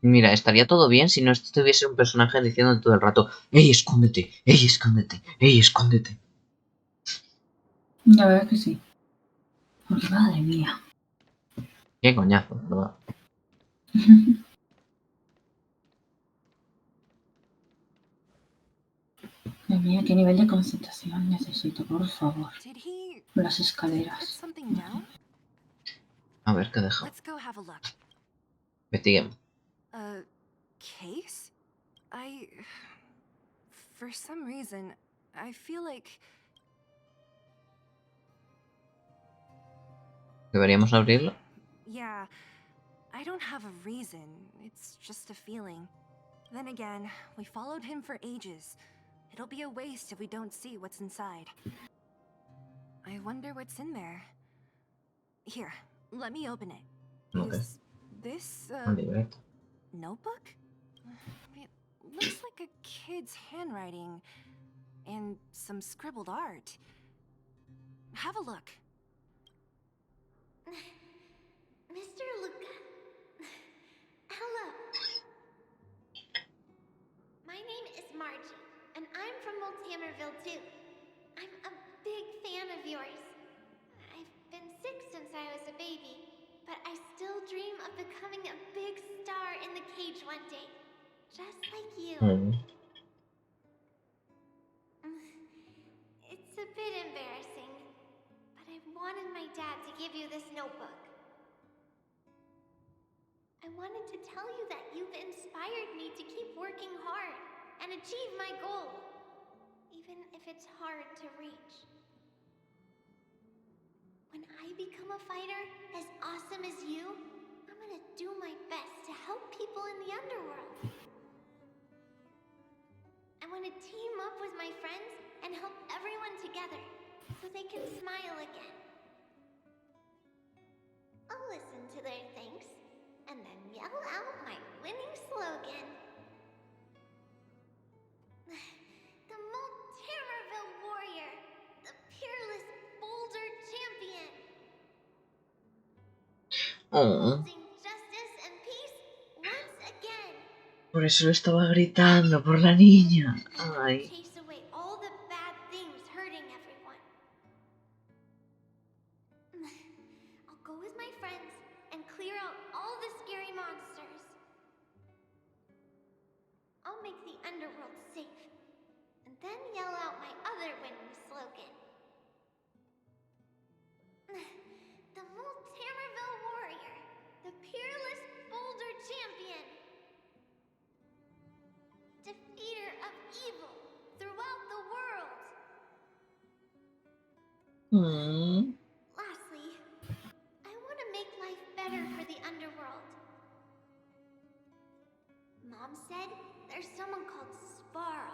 Mira, estaría todo bien si no estuviese un personaje diciendo todo el rato: ¡Ey, escóndete! ¡Ey, escóndete! ¡Ey, escóndete! La verdad que sí. Porque madre mía. Qué coñazo, ¿verdad? Madre mía, qué nivel de concentración necesito, por favor. Did he Las put escaleras. something down? A ver, ¿qué deja? Let's go have a look. Investiguemos. A case? For some reason, I feel like... ¿Deberíamos abrirlo? Yeah, I don't have a reason. It's just a feeling. Then again, we followed him for ages. It'll be a waste if we don't see what's inside. I wonder what's in there. Here, let me open it. Okay. Is this Un libreto. notebook? It looks like a kid's handwriting and some scribbled art. Have a look. Mr. Luka. Hello. My name is Margie, and I'm from Multamerville too. I'm a big fan of yours. I've been sick since I was a baby, but I still dream of becoming a big star in the cage one day. Just like you. It's a bit embarrassing, but I wanted my dad to give you this notebook. I wanted to tell you that you've inspired me to keep working hard and achieve my goal. even if it's hard to reach. When I become a fighter as awesome as you, I'm gonna do my best to help people in the underworld. I want to team up with my friends and help everyone together so they can smile again. I'll listen to their thanks and then yell out my winning slogan. The Multamerville Warrior, the peerless Boulder Champion. Oh, Holding justice and peace once again. por eso lo estaba gritando, por la niña. Ay. Chase away all the bad things hurting everyone. I'll go with my friends and clear out all the scary monsters. I'll make the underworld safe, and then yell out my other winning slogan. The Multamerville Warrior, the peerless Boulder Champion. Defeater of evil throughout the world. Lastly, I want to make life better for the underworld. Mom said there's someone called Svarog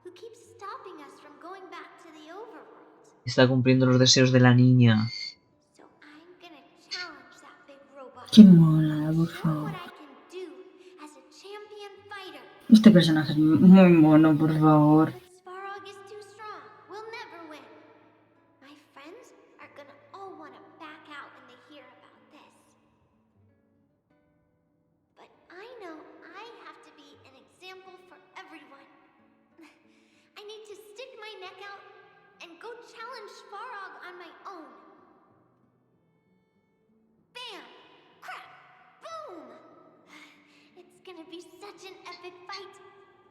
who keeps stopping us from going back to the overworld. Está cumpliendo los deseos de la niña. So I'm gonna challenge that big robot. Qué mona, por favor. What I can do as a champion fighter. Este personaje es muy mono, por favor. Svarog is too strong. We'll never win. My friends are gonna all want to back out when they hear about this. But I know I have to be an example for everyone. I need to stick my neck out and go challenge Svarog on my own. Bam! Crap! Boom! It's gonna be such an epic fight.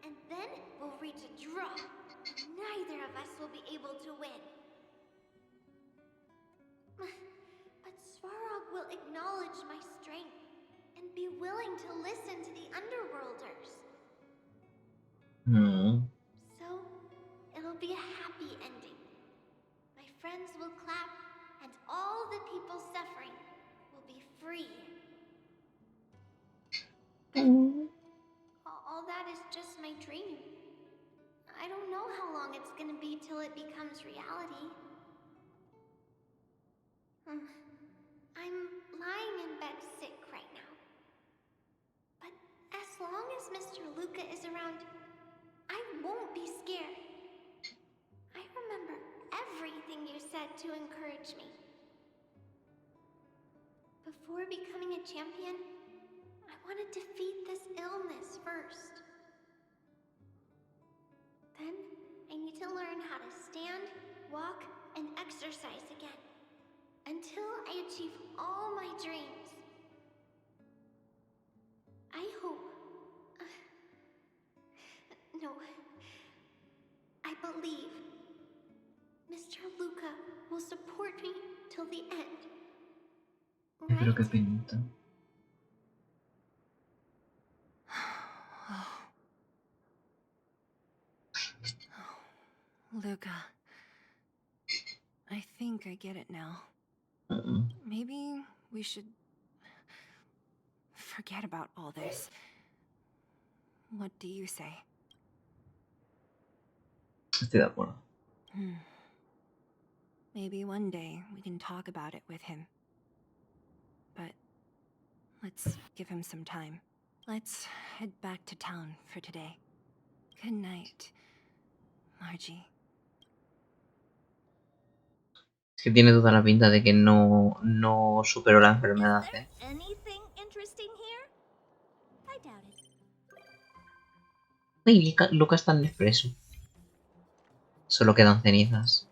And then we'll reach a draw. Neither of us will be able to win. But Svarog will acknowledge my strength and be willing to listen to the Underworlders. So, it'll be a happy ending. My friends will clap, and all the people suffering will be free. All that is just my dream. I don't know how long it's gonna be till it becomes reality. I'm lying in bed sick right now. But as long as Mr. Luka is around, I won't be scared. I remember everything you said to encourage me. Before becoming a champion, I want to defeat this illness first. Then, I need to learn how to stand, walk, and exercise again. Until I achieve all my dreams. I hope... no. I believe Mr. Luka will support me till the end. Pero qué penita. Luka, I think I get it now. Maybe we should forget about all this. What do you say? Estoy de acuerdo. Maybe one day we can talk about it with him. But let's give him some time. Let's head back to town for today. Good night, Margie. Es que tiene toda la pinta de que no superó la enfermedad, ¿eh? Anything interesting here? I doubt it. Ay, Luka está en expreso. Solo quedan cenizas.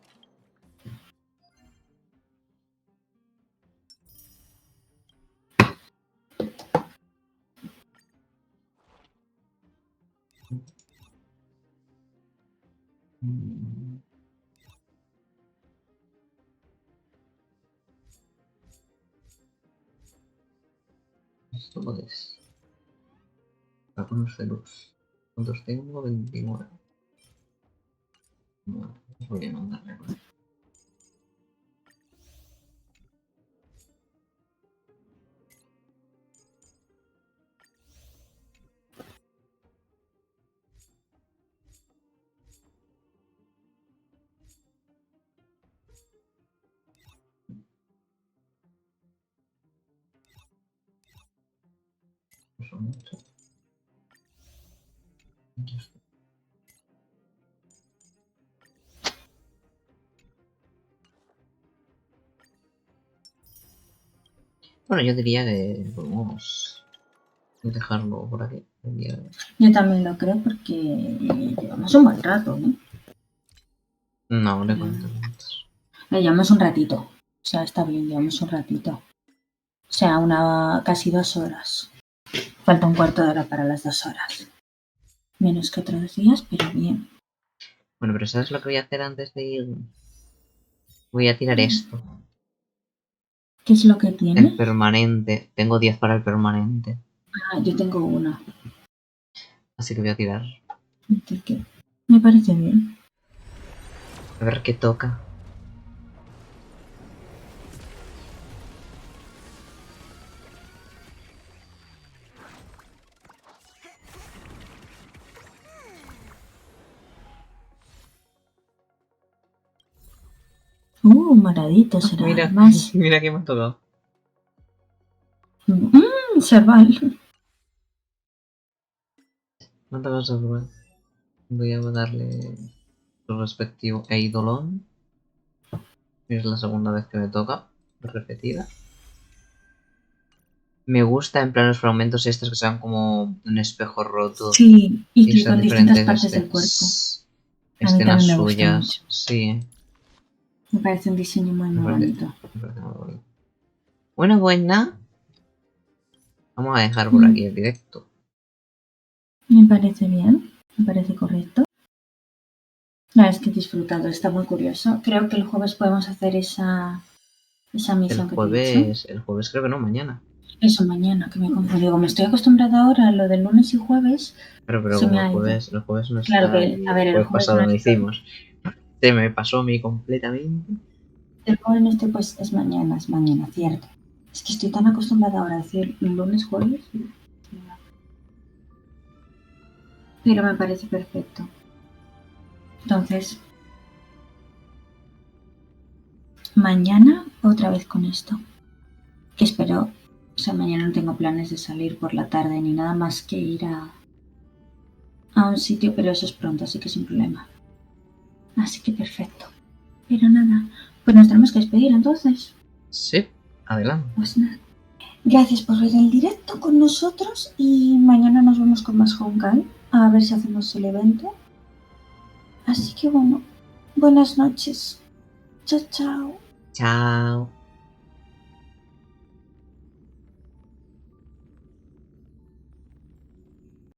Esto lo es. Algunos de luz. ¿Cuántos tengo? 29. No, voy a mandarle. Bueno, yo diría que podemos dejarlo por aquí. Yo también lo creo porque llevamos un buen rato, ¿no? No, le cuento. Le llevamos un ratito. O sea, está bien, llevamos un ratito. O sea, casi 2 horas. Falta un cuarto de hora para las 2 horas. Menos que otros días, pero bien. Bueno, pero ¿sabes lo que voy a hacer antes de ir? Voy a tirar esto. ¿Qué es lo que tiene? El permanente. Tengo 10 para el permanente. Ah, yo tengo 1. Así que voy a tirar. Me parece bien. A ver qué toca. Moradito será. Mira, Más. mira que me ha tocado. Serval. Me ha tocado Serval. Voy a darle su respectivo Eidolon. Es la segunda vez que me toca. Repetida. Me gusta en plan los fragmentos estos que sean como un espejo roto. Sí, y que son con distintas diferentes partes del cuerpo. A mí escenas también me gusta suyas. mucho. Sí. Me parece un diseño muy bonito. Me parece muy bonito. Bueno, pues nada. Vamos a dejar por aquí el directo. Me parece bien. Me parece correcto. La verdad es que he disfrutado. Está muy curioso. Creo que el jueves podemos hacer esa misión que te he dicho. El jueves creo que no, mañana. Eso, mañana, que me confundo. Digo, me estoy acostumbrada ahora a lo del lunes y jueves. Pero Se como me ha ido. el jueves no Claro está. que, a ver, El el jueves jueves pasado no no estoy. hicimos. Se me pasó a mí completamente. El jueves no estoy, pues es mañana, cierto. Es que estoy tan acostumbrada ahora a decir lunes, jueves. Pero me parece perfecto. Entonces, mañana otra vez con esto. Que espero, o sea, mañana no tengo planes de salir por la tarde ni nada más que ir a un sitio, pero eso es pronto, así que sin problema. Así que perfecto. Pero nada, pues nos tenemos que despedir entonces. Sí, adelante. Pues nada. Gracias por ver el directo con nosotros y mañana nos vemos con más Honkai a ver si hacemos el evento. Así que bueno, buenas noches. Chao, chao. Chao.